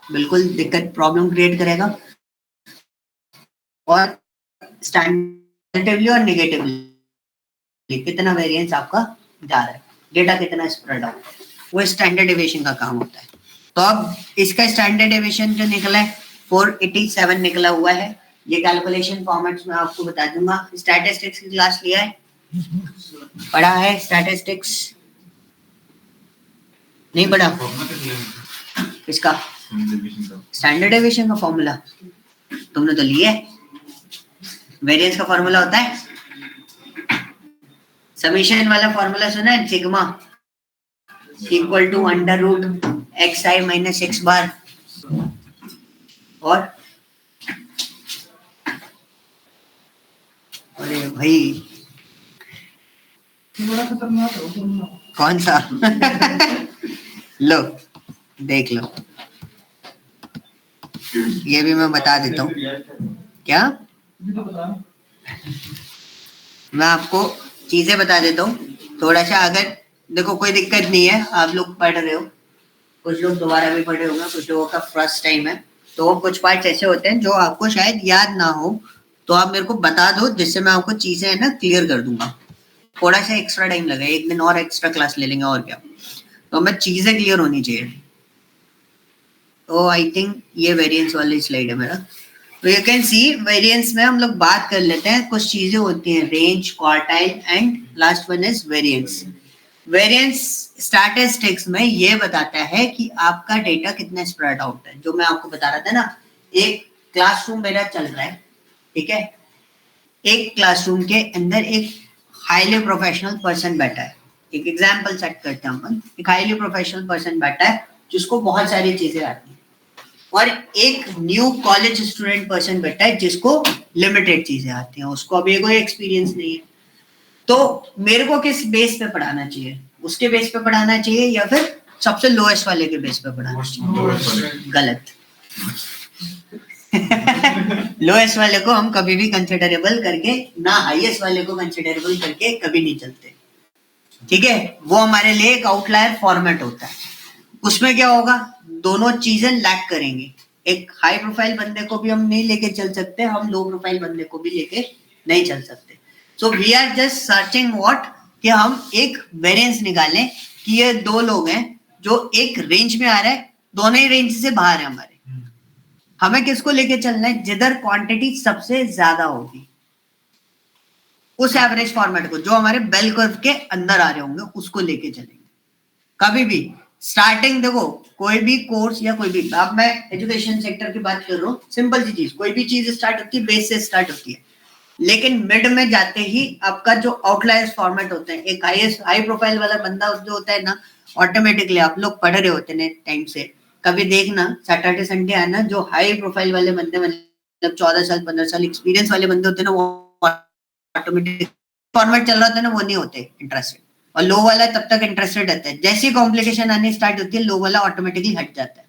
बिल्कुल दिक्कत प्रॉब्लम क्रिएट करेगा। और स्टैंडर्डली और नेगेटिवली कितना वेरिएंस आपका जा रहा है, डेटा कितना स्प्रेड आउट है, वो स्टैंडर्ड डेविएशन का काम होता है। तो अब इसका स्टैंडर्ड डेविएशन जो निकला है 487 निकला हुआ है। ये कैलकुलेशन फॉर्मेट्स में आपको बता दूंगा। स्टैटिस्टिक्स की क्लास लिया है, पढ़ा है स्टैटिस्टिक्स? नहीं पढ़ा? किसका? स्टैंडर्ड डेविएशन का फॉर्मूला तुमने तो लिया है। वेरिएंस का फॉर्मूला होता है, समीशन वाला फॉर्मूला सुना है, sigma equal to under root x i minus x bar. और अरे भाई बड़ा खतरनाक है वो फॉर्मूला। कौन सा? लो देख लो, ये भी मैं बता देता हूँ। क्या? ये तो बता। मैं आपको चीजें बता देता हूँ थोड़ा सा। अगर देखो कोई दिक्कत नहीं है, आप लोग पढ़ रहे हो, कुछ लोग दोबारा भी पढ़े होंगे, कुछ लोगों का फर्स्ट टाइम है, तो कुछ पार्ट्स ऐसे होते हैं जो आपको शायद याद ना हो, तो आप मेरे को बता दो, जिससे मैं आपको चीजें है ना क्लियर कर दूंगा। थोड़ा सा एक्स्ट्रा टाइम लगे, एक दिन और एक्स्ट्रा क्लास ले लेंगे और क्या, तो हमें चीजें क्लियर होनी चाहिए। तो आई थिंक ये वेरिएंस वाली स्लाइड है मेरा। तो यू कैन सी वेरिएंस में हम लोग बात कर लेते हैं, कुछ चीजें होती हैं, range, quartile and last one is variance. Variance statistics में ये बताता है कि आपका डेटा कितना स्प्रेड आउट है। जो मैं आपको बता रहा था ना, एक क्लासरूम मेरा चल रहा है, ठीक है, एक क्लासरूम के अंदर एक हाईली प्रोफेशनल पर्सन बैठा है, एक एग्जाम्पल सेट करते हैं अपन, एक हाईली प्रोफेशनल पर्सन बैठा है जिसको बहुत सारी चीजें आती हैं, और एक न्यू कॉलेज स्टूडेंट पर्सन बैठा है जिसको लिमिटेड चीजें आती हैं, उसको अभी कोई एक्सपीरियंस नहीं है। तो मेरे को किस बेस पे पढ़ाना चाहिए, उसके बेस पे पढ़ाना चाहिए या फिर सबसे लोएस्ट वाले के बेस पे पढ़ाना चाहिए? गलत। लोएस्ट वाले को हम कभी भी कंसिडरेबल करके ना हाईएस्ट वाले को कंसिडरेबल करके कभी नहीं चलते, ठीक है? वो हमारे लिए एक आउटलायर फॉर्मेट होता है। उसमें क्या होगा, दोनों चीजें लैक करेंगे। एक हाई प्रोफाइल बंदे को भी हम नहीं लेके चल सकते, हम लो प्रोफाइल बंदे को भी लेके नहीं चल सकते। So we are just searching what, कि हम एक वेरिएंस निकालें कि ये दो लोग हैं जो एक रेंज में आ रहे हैं, दोनों ही रेंज से बाहर है हमारे। हमें किसको लेके चलना है? जिधर क्वांटिटी सबसे ज्यादा होगी उस एवरेज फॉर्मेट को, जो हमारे बेल कर्व के अंदर आ रहे होंगे उसको लेके चलेंगे। कभी भी स्टार्टिंग देखो, कोई भी कोर्स या कोई भी, अब मैं एजुकेशन सेक्टर की बात कर रहा हूँ, सिंपल सी चीज, कोई भी चीज स्टार्ट होती है बेस से स्टार्ट होती है, लेकिन मिड में जाते ही आपका जो आउटलायर्स फॉर्मेट होते हैं, एक हाई प्रोफाइल वाला बंदा जो होता है ना, ऑटोमेटिकली आप लोग पढ़ रहे होते हैं टाइम से, कभी देखना सैटरडे संडे आना, जो हाई प्रोफाइल वाले बंदे, मतलब 14 साल 15 साल एक्सपीरियंस वाले बंदे होते हैं ना, वो ऑटोमेटिक फॉर्मेट चल रहा होता है ना, वो नहीं होते इंटरेस्टेड, और लो वाला तब तक इंटरेस्टेड रहता है। जैसी कॉम्प्लिकेशन आनी स्टार्ट होती है, लो वाला ऑटोमेटिकली हट जाता है।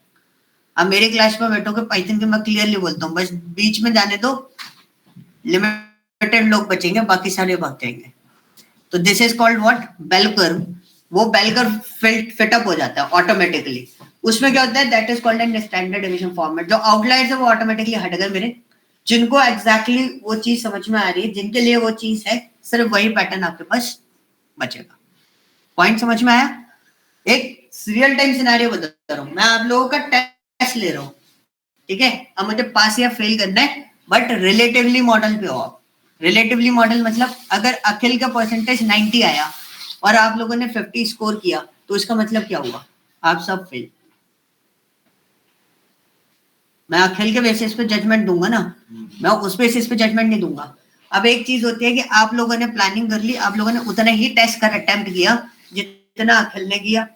अब मेरी क्लास में बैठोगे पाइथन की, मैं क्लियरली बोलता हूँ, बस बीच में जाने दो, लिमिटेड लोग बचेंगे, बाकी सारे भाग जाएंगे। तो this is called what, bell curve. वो बेल कर्व फिट अप हो जाता है ऑटोमेटिकली। उसमें क्या होता है, that is called an standard deviation format. जो आउटलायर्स है वो ऑटोमेटिकली हट गए मेरे, जिनको एग्जैक्टली वो चीज समझ में आ रही है, जिनके लिए वो चीज है, सिर्फ वही पैटर्न आपके पास बचेगा। पॉइंट समझ में आया? एक रियल टाइम सिनेरियो बता रहा हूँ मैं, आप लोगों का टेस्ट ले रहा हूँ, ठीक है? अब मुझे पास या फेल करना है, बट रिलेटिवली मॉडल पे हो आप। रिलेटिवली मॉडल मतलब अगर अखिल का परसेंटेज 90 आया और आप लोगों ने 50 स्कोर किया, तो इसका मतलब क्या हुआ? आप सब फेल। मैं अखिल के बेसिस पे जजमेंट दूंगा ना, मैं उस बेसिस पे जजमेंट नहीं दूंगा। अब एक चीज होती है कि आप लोगों ने प्लानिंग कर ली, आप लोगों ने उतना ही टेस्ट कर अटेम्प्ट किया जितना अखिल ने किया,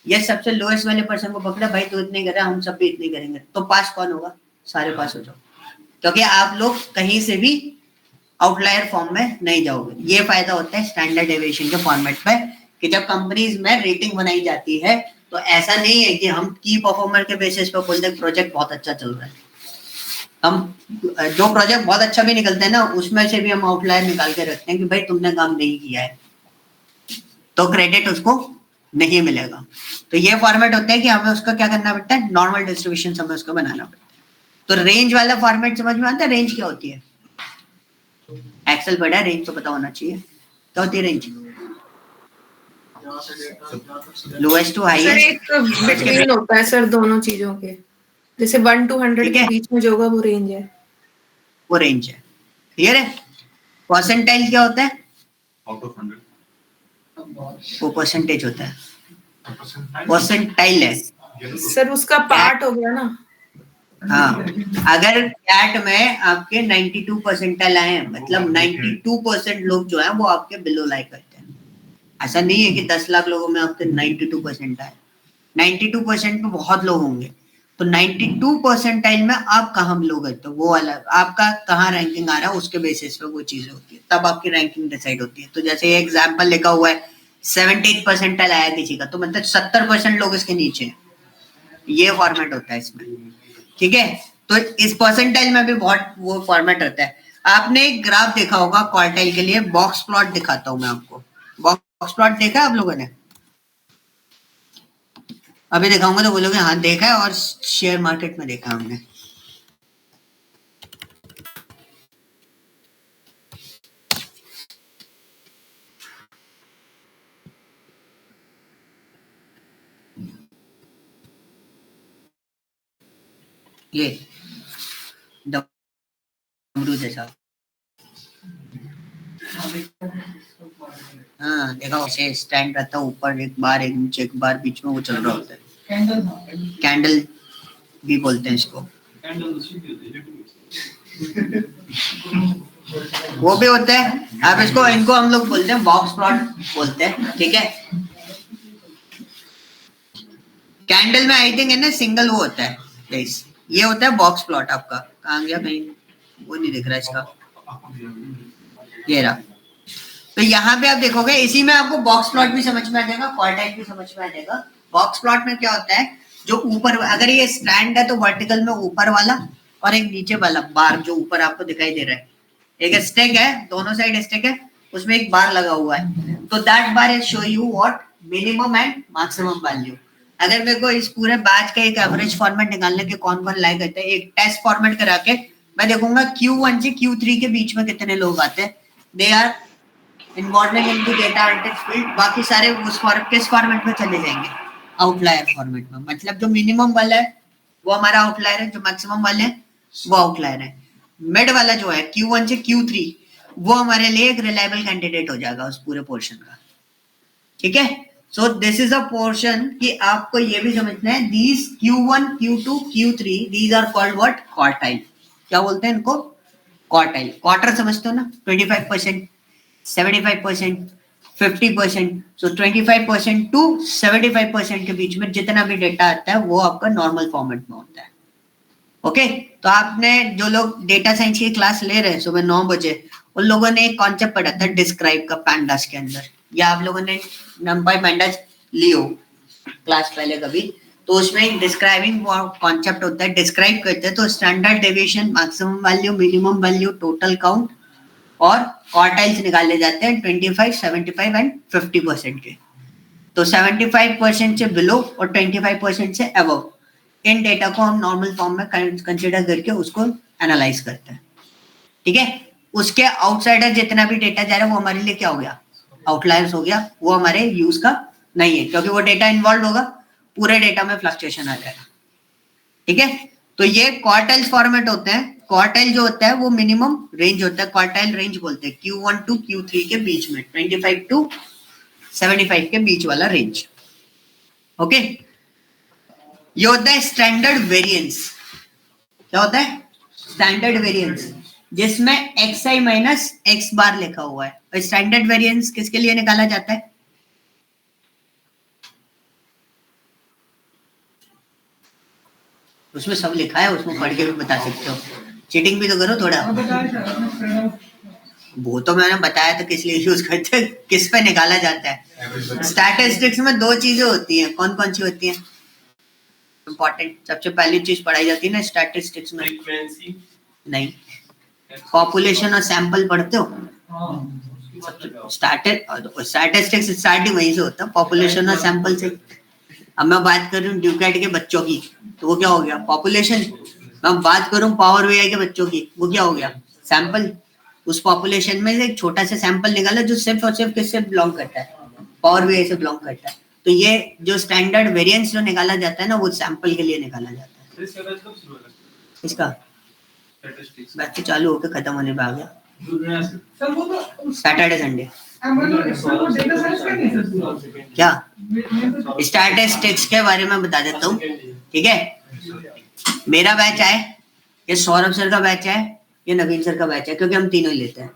ये सबसे लोएस्ट वाले पर्सन को पकड़ा, भाई तू इतने कर, हम सब भी इतने करेंगे, तो पास कौन होगा? सारे पास हो जाओ, क्योंकि आप लोग कहीं से भी आउटलायर फॉर्म में नहीं जाओगे। ये फायदा होता है स्टैंडर्ड डेविएशन के फॉर्मेट पे, कि जब कंपनीज में रेटिंग बनाई जाती है तो ऐसा नहीं है कि हम की परफॉर्मर के बेसिस पे बोलते हैं प्रोजेक्ट बहुत अच्छा चल रहा है। हम जो प्रोजेक्ट बहुत अच्छा भी निकलते हैं ना, उसमें से भी हम आउटलायर निकाल के रखते हैं कि भाई तुमने काम नहीं किया है, तो क्रेडिट उसको नहीं मिलेगा। तो ये फॉर्मेट होता है कि हमें उसका क्या करना पड़ता है, नॉर्मल डिस्ट्रीब्यूशन हमें उसको बनाना पड़ता है। तो रेंज वाला फॉर्मेट समझ में आता है? रेंज क्या होती है? एक्सेल बड़ा, रेंज तो पता होना चाहिए। क्या होती है range? Lowest to sir highest. एक बिटवीन होता है सर दोनों चीजों के, जैसे 1 to 100 के बीच में जो होगा वो रेंज है। वो रेंज है, क्लियर है? परसेंटाइल क्या होता है? Out of 100. वो परसेंटेज होता है, परसेंटाइल है। सर उसका पार्ट हो गया ना। हाँ, अगर कैट में आपके 92 परसेंटाइल आए, मतलब 92% लोग जो है वो आपके बिलो लाई करते हैं। ऐसा नहीं है कि 10 लाख लोगों में आपके 92% आए, 92% में बहुत लोग होंगे। तो 92 परसेंटाइल में आप कहाँ बिलो करते हो, वो वाला आपका कहाँ रैंकिंग आ रहा है, उसके बेसिस पे वो चीजें होती है, तब आपकी रैंकिंग डिसाइड होती है। तो जैसे ये एग्जाम्पल लिखा हुआ है 78 परसेंटाइल आया किसी का, तो मतलब 70% लोग इसके नीचे हैं। ये फॉर्मेट होता है इसमें, ठीक है? तो इस परसेंटाइल में भी बहुत वो फॉर्मेट होता है। आपने एक ग्राफ देखा होगा क्वार्टाइल के लिए, बॉक्स प्लॉट दिखाता हूं मैं आपको। बॉक्स प्लॉट देखा आप लोगों ने? अभी दिखाऊंगा तो बोलोगे हाँ देखा है, और शेयर मार्केट में देखा हमने। ये डमरू जैसा, हाँ देखा, उसे स्टैंड रहता है ऊपर, एक बार एक नीचे, एक बार बीच में, वो चल रहा होता है। कैंडल भी बोलते हैं इसको। वो भी होता है। अब इसको इनको हम लोग बोलते हैं बॉक्स प्लॉट बोलते हैं, ठीक है। कैंडल में आई थिंक है ना सिंगल वो होता है गाइस, ये होता है बॉक्स प्लॉट आपका। कहाँ गया, कहीं वो नहीं दिख रहा इसका, ये रहा। तो यहाँ पे आप देखोगे इसी में आपको बॉक्स प्लॉट भी समझ में आ जाएगा, क्वार्टाइल भी समझ में आ जाएगा। बॉक्स प्लॉट में क्या होता है, जो ऊपर अगर ये स्ट्रैंड है तो वर्टिकल में ऊपर वाला और एक नीचे वाला बार जो ऊपर आपको दिखाई दे रहा है, एक स्टेक है, दोनों साइड स्टेक है, उसमें एक बार लगा हुआ है। तो that bar is show you what minimum and maximum value. अगर मेरे को इस पूरे बैच का एक एवरेज फॉर्मेट निकालने के कौन कौन लाइक करते हैं, एक टेस्ट फॉर्मेट करा के मैं देखूंगा Q1 से Q3 के बीच में कितने लोग आते हैं, they are involving in the data analytics field. बाकी सारे उस किस फॉर्मेट में चले जाएंगे, आउटलायर फॉर्मेट में। मतलब जो मिनिमम वाला है वो हमारा आउटलायर है, जो मैक्सिमम वाले हैं वो आउटलायर है। मिड वाला जो है Q1 से Q3 वो हमारे लिए एक रिलायबल कैंडिडेट हो जाएगा उस पूरे पोर्शन का, ठीक है। So this is a portion कि आपको ये भी समझना है, these Q1 Q2 Q3 these are called what, quartile. क्या बोलते हैं इनको, क्वार्टाइल। क्वार्टर समझते हो ना, 25%, 75%, 50%। सो 25% टू 75% के बीच में जितना भी डेटा आता है वो आपका नॉर्मल फॉर्मेट में होता है, ओके। तो आपने जो लोग डेटा साइंस की क्लास ले रहे हैं सुबह 9 बजे, उन लोगों ने एक कॉन्सेप्ट पढ़ा था डिस्क्राइब का पैंडास के अंदर, या आप लोगों ने नंपाई पैंडास ली हो क्लास पहले कभी, तो उसमें डिस्क्राइबिंग कॉन्सेप्ट होता है, डिस्क्राइब करते हैं। तो standard deviation, maximum value, minimum value, total count और क्वार्टाइल्स निकाले जाते हैं 25, 75 एंड 50% के। तो 75% से बिलो और 25% से अबव इन डेटा को हम नॉर्मल फॉर्म में कंसीडर करके उसको एनालाइज करते हैं, ठीक है। उसके आउटसाइडर जितना भी डेटा जा रहा है वो हमारे लिए क्या हो गया, आउटलायर्स हो गया, वो हमारे यूज का नहीं है, क्योंकि वो डेटा इन्वॉल्व होगा, पूरे डेटा में फ्लक्चुएशन आ जाएगा, ठीक है। तो ये क्वार्टाइल फॉर्मेट होते हैं। क्वार्टाइल जो होता है वो मिनिमम रेंज होता है, क्वार्टाइल रेंज बोलते हैं Q1 टू Q3 के बीच में, 25 टू 75 के बीच वाला रेंज, ओके। ये होता है स्टैंडर्ड वेरिएंस। क्या होता है, स्टैंडर्ड वेरिएंस, जिसमें xi माइनस x बार लिखा हुआ है। और स्टैंडर्ड वेरिएंस किसके लिए निकाला जाता है, उसमें सब लिखा है, उसमें पढ़ के भी बता सकते हो, चीटिंग भी तो करो थोड़ा। वो तो मैंने बताया था किस लिए यूज करते हैं, किस पे निकाला जाता है। स्टैटिस्टिक्स में दो चीजें होती हैं, कौन कौन सी होती हैं इंपॉर्टेंट, सबसे पहली चीज पढ़ाई जाती है ना स्टैटिस्टिक्स में, नहीं, पॉपुलेशन और सैंपल पढ़ते हो। स्टैटिस्टिक्स स्टार्ट ही वहीं से होता है, पॉपुलेशन और सैंपल से। अब मैं बात कर रही हूँ ड्यूकैट के बच्चों की, तो वो क्या हो गया, पॉपुलेशन। मैं बात करूँ पावर वीआई के बच्चों की, वो क्या हो गया, सैंपल। उस पॉपुलेशन में से एक छोटा सा सैंपल निकाला जो सिर्फ और सिर्फ किससे बिलोंग करता है, पावर वीआई से बिलोंग करता है। तो ये जो स्टैंडर्ड वेरिएंस जो निकाला जाता है ना, वो सैंपल के लिए निकाला जाता है। इसका बैच चालू होकर खत्म होने पे आ गया, सैटरडे संडे। क्या स्टैटिस्टिक्स के बारे में बता देता हूँ, ठीक है। मेरा बैच है, ये सौरभ सर का बैच है, ये नवीन सर का बैच है, क्योंकि हम तीनों ही लेते हैं,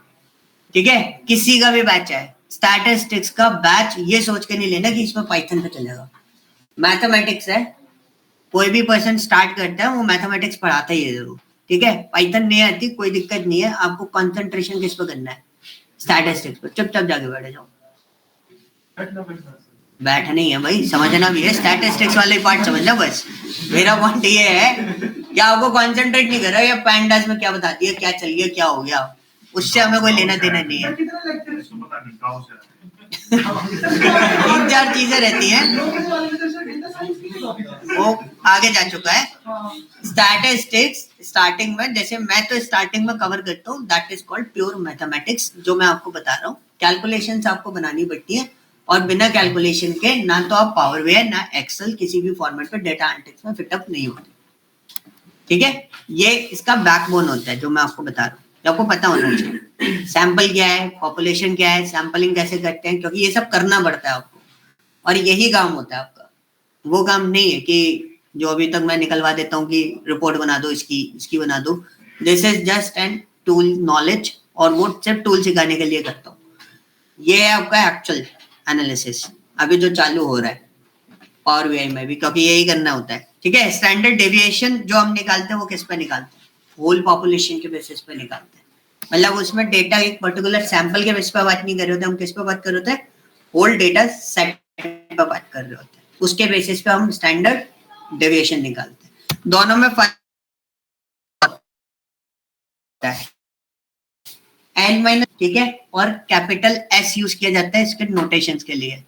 ठीक है। किसी का भी बैच है, स्टैटिस्टिक्स का बैच ये सोच के नहीं लेना कि इसमें पाइथन पे चलेगा। मैथमेटिक्स है, कोई भी पर्सन स्टार्ट करता है वो मैथमेटिक्स पढ़ाता ही है जरूर, ठीक है। पाइथन नहीं आती कोई दिक्कत नहीं है, आपको कंसंट्रेशन किस पे करना है, स्टैटिस्टिक्स पे। चुपचाप जाके बैठ जाओ, बैठना नहीं है भाई, समझना भी है, स्टैटिस्टिक्स वाले पार्ट समझना बस। मेरा पॉइंट ये है कि आपको कंसंट्रेट नहीं कर रहा है पैंडास में क्या बताती है, क्या चल गया, क्या हो गया, उससे हमें कोई लेना देना नहीं है। 3-4 चीजें रहती हैं, वो आगे जा चुका है। स्टैटिस्टिक्स स्टार्टिंग में, जैसे मैं तो स्टार्टिंग में कवर करता हूँ, that is called pure mathematics. जो मैं आपको बता रहा हूँ, कैलकुलेशंस आपको बनानी पड़ती है, और बिना कैलकुलेशन के ना तो आप पावर बीआई ना एक्सेल किसी भी फॉर्मेट पे डेटा एनालिटिक्स में फिटअप नहीं होती, ठीक है। ये इसका बैकबोन होता है जो मैं आपको बता रहा हूँ, आपको पता होना चाहिए। सैंपल क्या है, पॉपुलेशन क्या है, सैंपलिंग कैसे करते हैं, क्योंकि ये सब करना पड़ता है आपको, और यही काम होता है आपका। वो काम नहीं है कि जो अभी तक मैं निकलवा देता हूँ कि रिपोर्ट बना दो, इसकी बना दो। This is just an tool knowledge, और वो सिर्फ टूल सिखाने के लिए करता हूँ। ये है आपका एक्चुअल एनालिसिस अभी जो चालू हो रहा है पावर बीआई में भी, क्योंकि यही करना होता है। ठीक है, स्टैंडर्ड डेविएशन जो हम निकालते हैं वो किस पे निकालते हैं? होल पॉपुलेशन के बेसिस पे निकालते हैं। मतलब उसमें डेटा एक पर्टिकुलर सैंपल के बेसिस पे बात नहीं कर रहे होते, हम किस पे बात कर रहे होते हैं? होल डेटा सेट पे बात कर रहे होते हैं, उसके बेसिस पे हम स्टैंडर्ड डेविएशन निकालते हैं। दोनों में फर्क है एन माइनस, ठीक है, और कैपिटल एस यूज किया जाता है इसके नोटेशंस के लिए।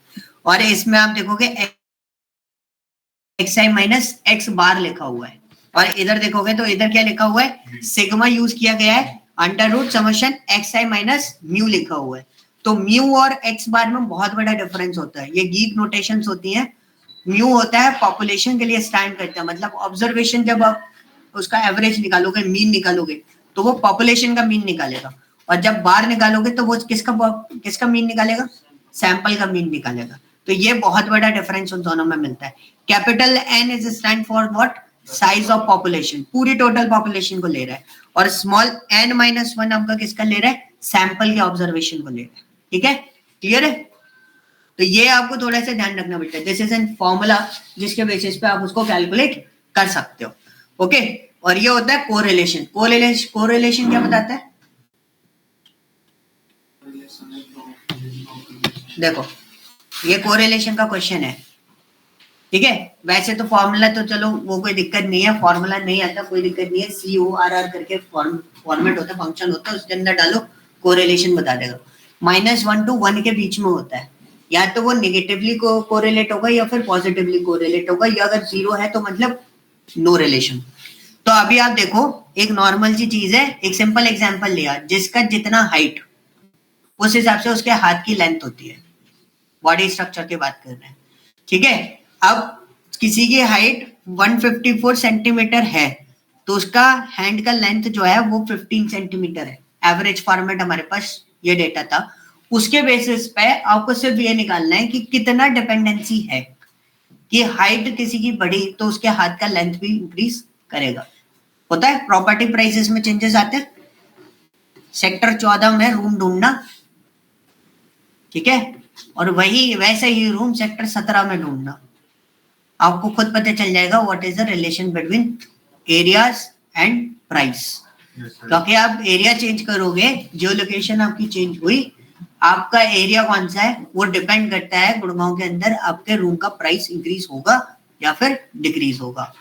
और इसमें आप देखोगे एक्स आई माइनस एक्स बार लिखा हुआ है, और इधर देखोगे तो इधर क्या लिखा हुआ है? सिग्मा यूज किया गया है, under root summation x i minus mu लिखा हुआ है। तो म्यू और एक्स बार में बहुत बड़ा डिफरेंस होता है। ये गीक नोटेशंस होती हैं। म्यू होता है पॉपुलेशन के लिए स्टैंड करता है, मतलब ऑब्जर्वेशन जब आप उसका एवरेज निकालोगे, मीन निकालोगे, तो वो पॉपुलेशन का मीन निकालेगा, और जब बार निकालोगे तो वो किसका मीन निकालेगा? सैंपल का मीन निकालेगा। तो ये बहुत बड़ा डिफरेंस उन दोनों में मिलता है। Capital N is stand for what? Size of population, पूरी टोटल पॉपुलेशन को ले रहा है, और स्मॉल एन माइनस वन आपका किसका ले रहा है? सैंपल के ऑब्जर्वेशन को ले रहा है। ठीक है, क्लियर है? तो ये आपको थोड़ा सा ध्यान रखना पड़ता है। दिस इज एन फॉर्मूला जिसके बेसिस पे आप उसको कैलकुलेट कर सकते हो। ओके, और ये होता है कोरिलेशन। कोरिलेशन क्या बताता है? देखो, ये कोरिलेशन का क्वेश्चन है। ठीक है, वैसे तो फॉर्मूला तो चलो वो कोई दिक्कत नहीं है, फॉर्मूला नहीं आता कोई दिक्कत नहीं है। CORR करके फॉर्मेट होता है, फंक्शन होता है, उसके अंदर डालो, कोरिलेशन बता देगा। -1 to 1 के बीच में होता है, या तो वो नेगेटिवली कोरिलेट होगा या फिर पॉजिटिवली कोरिलेट होगा, या अगर 0 है तो मतलब नो रिलेशन। तो अभी आप देखो, एक नॉर्मल सी चीज है, एक सिंपल एग्जांपल लिया, जिसका जितना हाइट उस हिसाब से उसके हाथ की लेंथ होती है। बॉडी स्ट्रक्चर की बात कर रहे हैं। ठीक है, अब किसी की हाइट 154 सेंटीमीटर है तो उसका हैंड का लेंथ जो है वो 15 सेंटीमीटर है। एवरेज फॉर्मेट हमारे पास ये डेटा था। उसके बेसिस पे आपको सिर्फ ये निकालना है कि कितना डिपेंडेंसी है, कि हाइट किसी की बढ़ी तो उसके हाथ का लेंथ भी इंक्रीज करेगा। होता है प्रॉपर्टी प्राइसेस में चेंजेस आते हैं। सेक्टर 14 में रूम ढूंढना, ठीक है, और वही वैसे ही रूम सेक्टर 17 में ढूंढना, आपको खुद पता चल जाएगा what is the relation between areas and price. क्योंकि आप एरिया चेंज करोगे, जो लोकेशन आपकी चेंज हुई, आपका एरिया कौन सा है वो डिपेंड करता है गुड़गांव के अंदर आपके रूम का प्राइस इंक्रीज होगा या फिर डिक्रीज होगा।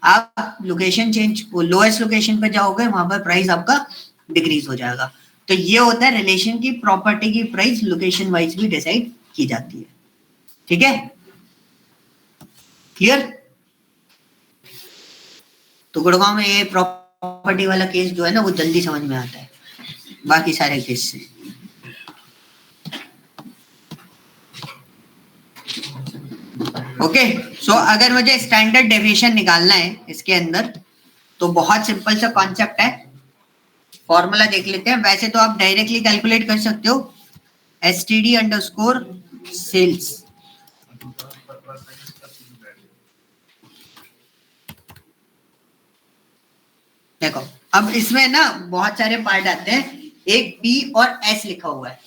आप लोकेशन चेंज, लोएस्ट लोकेशन पे जाओगे, वहां पर प्राइस आपका डिक्रीज हो जाएगा। तो ये होता है रिलेशन की, प्रॉपर्टी की प्राइस लोकेशन वाइज भी डिसाइड की जाती है। ठीक है, क्लियर? तो गुड़गांव में ये प्रॉपर्टी वाला केस जो है ना वो जल्दी समझ में आता है बाकी सारे केस से। ओके, सो अगर मुझे स्टैंडर्ड डेविएशन निकालना है इसके अंदर, तो बहुत सिंपल सा कॉन्सेप्ट है। फॉर्मूला देख लेते हैं। वैसे तो आप डायरेक्टली कैलकुलेट कर सकते हो, STD_sales। देखो, अब इसमें ना बहुत सारे पार्ट आते हैं। एक P और S लिखा हुआ है,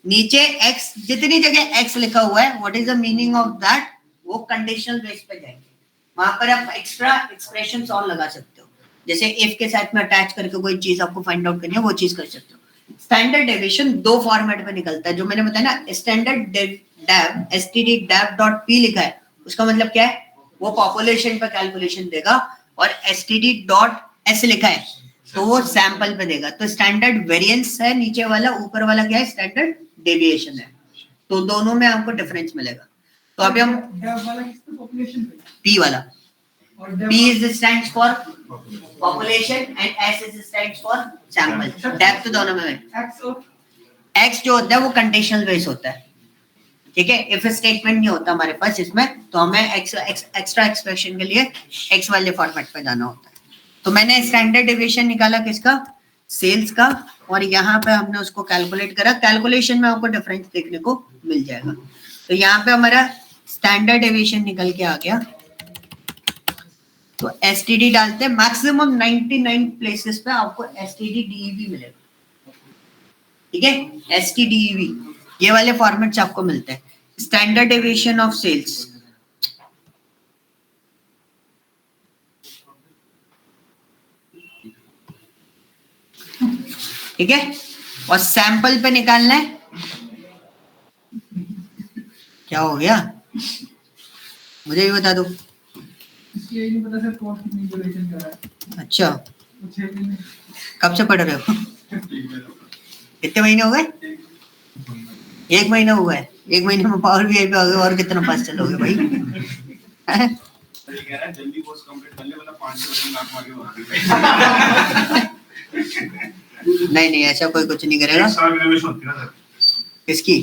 नीचे X, जितनी जगह X लिखा हुआ है, what is the meaning of that? वो कंडीशनल बेस पे जाएंगे, वहां पर आप एक्स्ट्रा एक्सप्रेशंस और लगा सकते हो। जैसे इफ के साथ में अटैच करके कोई चीज आपको फाइंड आउट करनी है, वो चीज कर सकते हो। स्टैंडर्ड डेविएशन दो फॉर्मेट में निकलता है, जो मैंने बताया ना, स्टैंडर्ड डेव STD_dev.p लिखा है, उसका मतलब क्या है? वो पॉपुलेशन पर कैलकुलेशन देगा, और STD.s लिखा है तो वो सैंपल पे देगा। तो स्टैंडर्ड वेरिएंस है नीचे वाला, ऊपर वाला क्या है? स्टैंडर्ड डेविएशन है। तो दोनों में आपको डिफरेंस मिलेगा। तो अभी हम P वाला, P is stands for population and S is stands for sample. Depth दोनों में X जो होता है वो कंडीशनल बेस होता है। ठीक है, इफ स्टेटमेंट नहीं होता हमारे पास इसमें, तो हमें एक्स्ट्रा एक्सप्रेशन के लिए X वाले फॉर्मेट पे जाना होता है। तो मैंने स्टैंडर्ड डेविएशन निकाला किसका? सेल्स का, और यहाँ पे हमने उसको कैलकुलेट करा। कैलकुलेशन में आपको डिफरेंस देखने को मिल जाएगा। तो यहाँ पे हमारा स्टैंडर्ड डेविएशन निकल के आ गया। तो STD डालते हैं, मैक्सिमम 99 प्लेसेस पे आपको STD DEV मिलेगा। ठीक है, STDEV ये वाले फॉर्मेट्स आपको मिलते हैं। स्टैंडर्ड डेविएशन ऑफ सेल्स, ठीक है, और सैंपल पे निकालना है। क्या हो गया, मुझे भी बता दो। इसलिए ये नहीं पता सर कौन कितनी ड्यूरेशन कर रहा है। अच्छा, वो 6 महीने कब से पढ़ रहे हो? कितने महीने हो गए? 1 महीना हुआ है। 1 महीने में पावर भी आ गए, और कितना फास्ट चलोगे भाई? हैं? सर ये कह रहा है जल्दी कोर्स कंप्लीट कर ले वरना 5 महीने नाक मार के भाग नहीं नहीं, ऐसा कोई कुछ नहीं करेगा। एक साल रिजर्वेशन होती है ना सर, किसकी?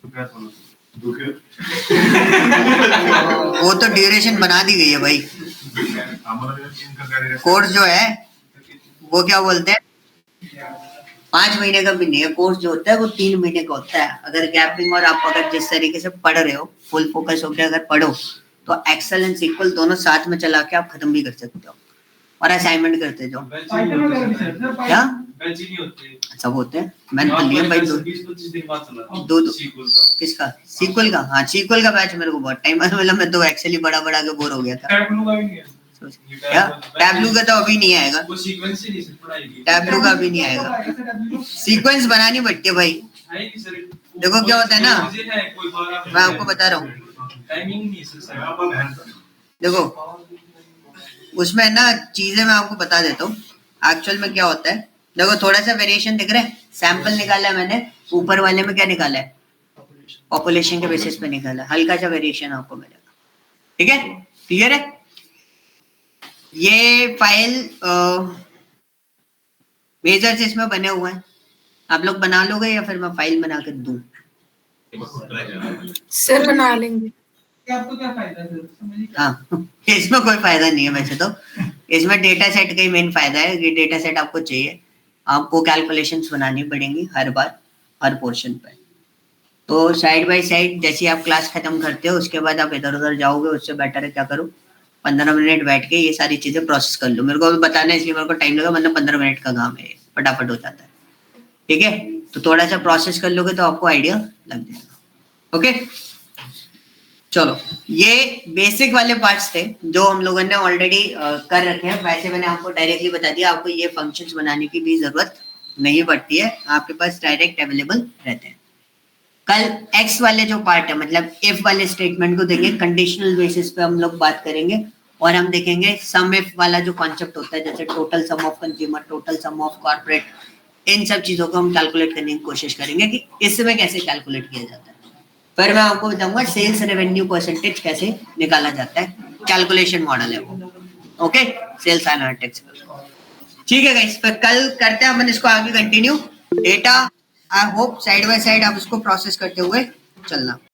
तो क्या थोड़ा दुखे वो तो ड्यूरेशन बना दी गई है भाई। हमारा इनका क्या रहेगा? कोर्स जो है वो क्या बोलते हैं, 5 महीने का भी नहीं है। कोर्स जो होता है वो 3 महीने का होता है। अगर गैपिंग और आप अगर जिस तरीके से पढ़ रहे हो, फुल फोकस होकर अगर पढ़ो, तो एक्सेल एंड सीक्वल दोनों साथ में चला के आप खत्म भी कर सकते हो और असाइनमेंट करते जाओ। पाइथन वगैरह भी सर क्या बैच ही नहीं होते, सब होते हैं? मैंने तो लिया भाई 20-25 दिन बाद चला दो सीक्वल का। किसका? सीक्वल का? हाँ, सीक्वल का बैच मेरे को बहुत टाइम मतलब मैं तो एक्सेल ही बड़ा बड़ा के बोर हो गया था। टैबलू का भी नहीं है। क्या टैबलू का तो अभी नहीं आएगा, वो सीक्वेंस ही नहीं सर पढ़ाई की टैबलू का भी नहीं आएगा। सीक्वेंस बनानी पड़ती है भाई। है ही नहीं सर। देखो क्या होता है ना, कोई बार मैं आपको बता रहा हूँ। टाइमिंग नहीं है सर। आप बहन सर देखो उसमें ना चीजें मैं आपको बता देता हूँ एक्चुअल में क्या होता है। देखो थोड़ा सा वेरिएशन दिख रहा है, सैंपल निकाला है मैंने, ऊपर वाले में क्या निकाला है, पॉपुलेशन के बेसिस पे निकाला है, हल्का सा वेरिएशन आपको मिलेगा। ठीक है, क्लियर है? ये फाइल मेजर्स इसमें बने हुए हैं, आप लोग बना लोगे या फिर मैं फाइल बना कर दूं? सर बना लेंगे। आपको क्या फायदा है सर, समझिए। हाँ, इसमें कोई फायदा नहीं है वैसे तो। इसमें डेटा सेट का ही मेन फायदा है कि डेटा सेट आपको चाहिए, आपको कैलकुलेशंस बनानी पड़ेंगी हर बार हर पोर्शन पे। तो साइड बाय साइड जैसे आप क्लास खत्म करते हो उसके बाद आप इधर उधर जाओगे, उससे बेटर है क्या करो, 15 मिनट बैठ के ये सारी चीजें प्रोसेस कर लो। मेरे को बताना है इसलिए मेरे को टाइम लगा, मतलब 15 मिनट का काम है, फटाफट हो जाता है। ठीक है, तो थोड़ा सा प्रोसेस कर लोगे तो आपको आइडिया लग जाएगा। ओके चलो, ये बेसिक वाले पार्ट्स थे जो हम लोगों ने ऑलरेडी कर रखे हैं। वैसे मैंने आपको डायरेक्टली बता दिया, आपको ये फंक्शंस बनाने की भी जरूरत नहीं पड़ती है, आपके पास डायरेक्ट अवेलेबल रहते हैं। कल एक्स वाले जो पार्ट है, मतलब इफ वाले स्टेटमेंट को देंगे, कंडीशनल बेसिस पे हम लोग बात करेंगे, और हम देखेंगे सम इफ वाला जो कॉन्सेप्ट होता है, जैसे total sum of consumer, total sum of corporate, इन सब चीजों को हम कैलकुलेट करने की कोशिश करेंगे कि इसमें कैसे कैलकुलेट किया जाता है। फिर मैं आपको बताऊंगा सेल्स रेवेन्यू परसेंटेज कैसे निकाला जाता है, कैलकुलेशन मॉडल है वो। Okay, sales analytics. ठीक है गाइस, फिर कल करते हैं अपन इसको आगे continue. Data I hope side by side आप उसको प्रोसेस करते हुए चलना।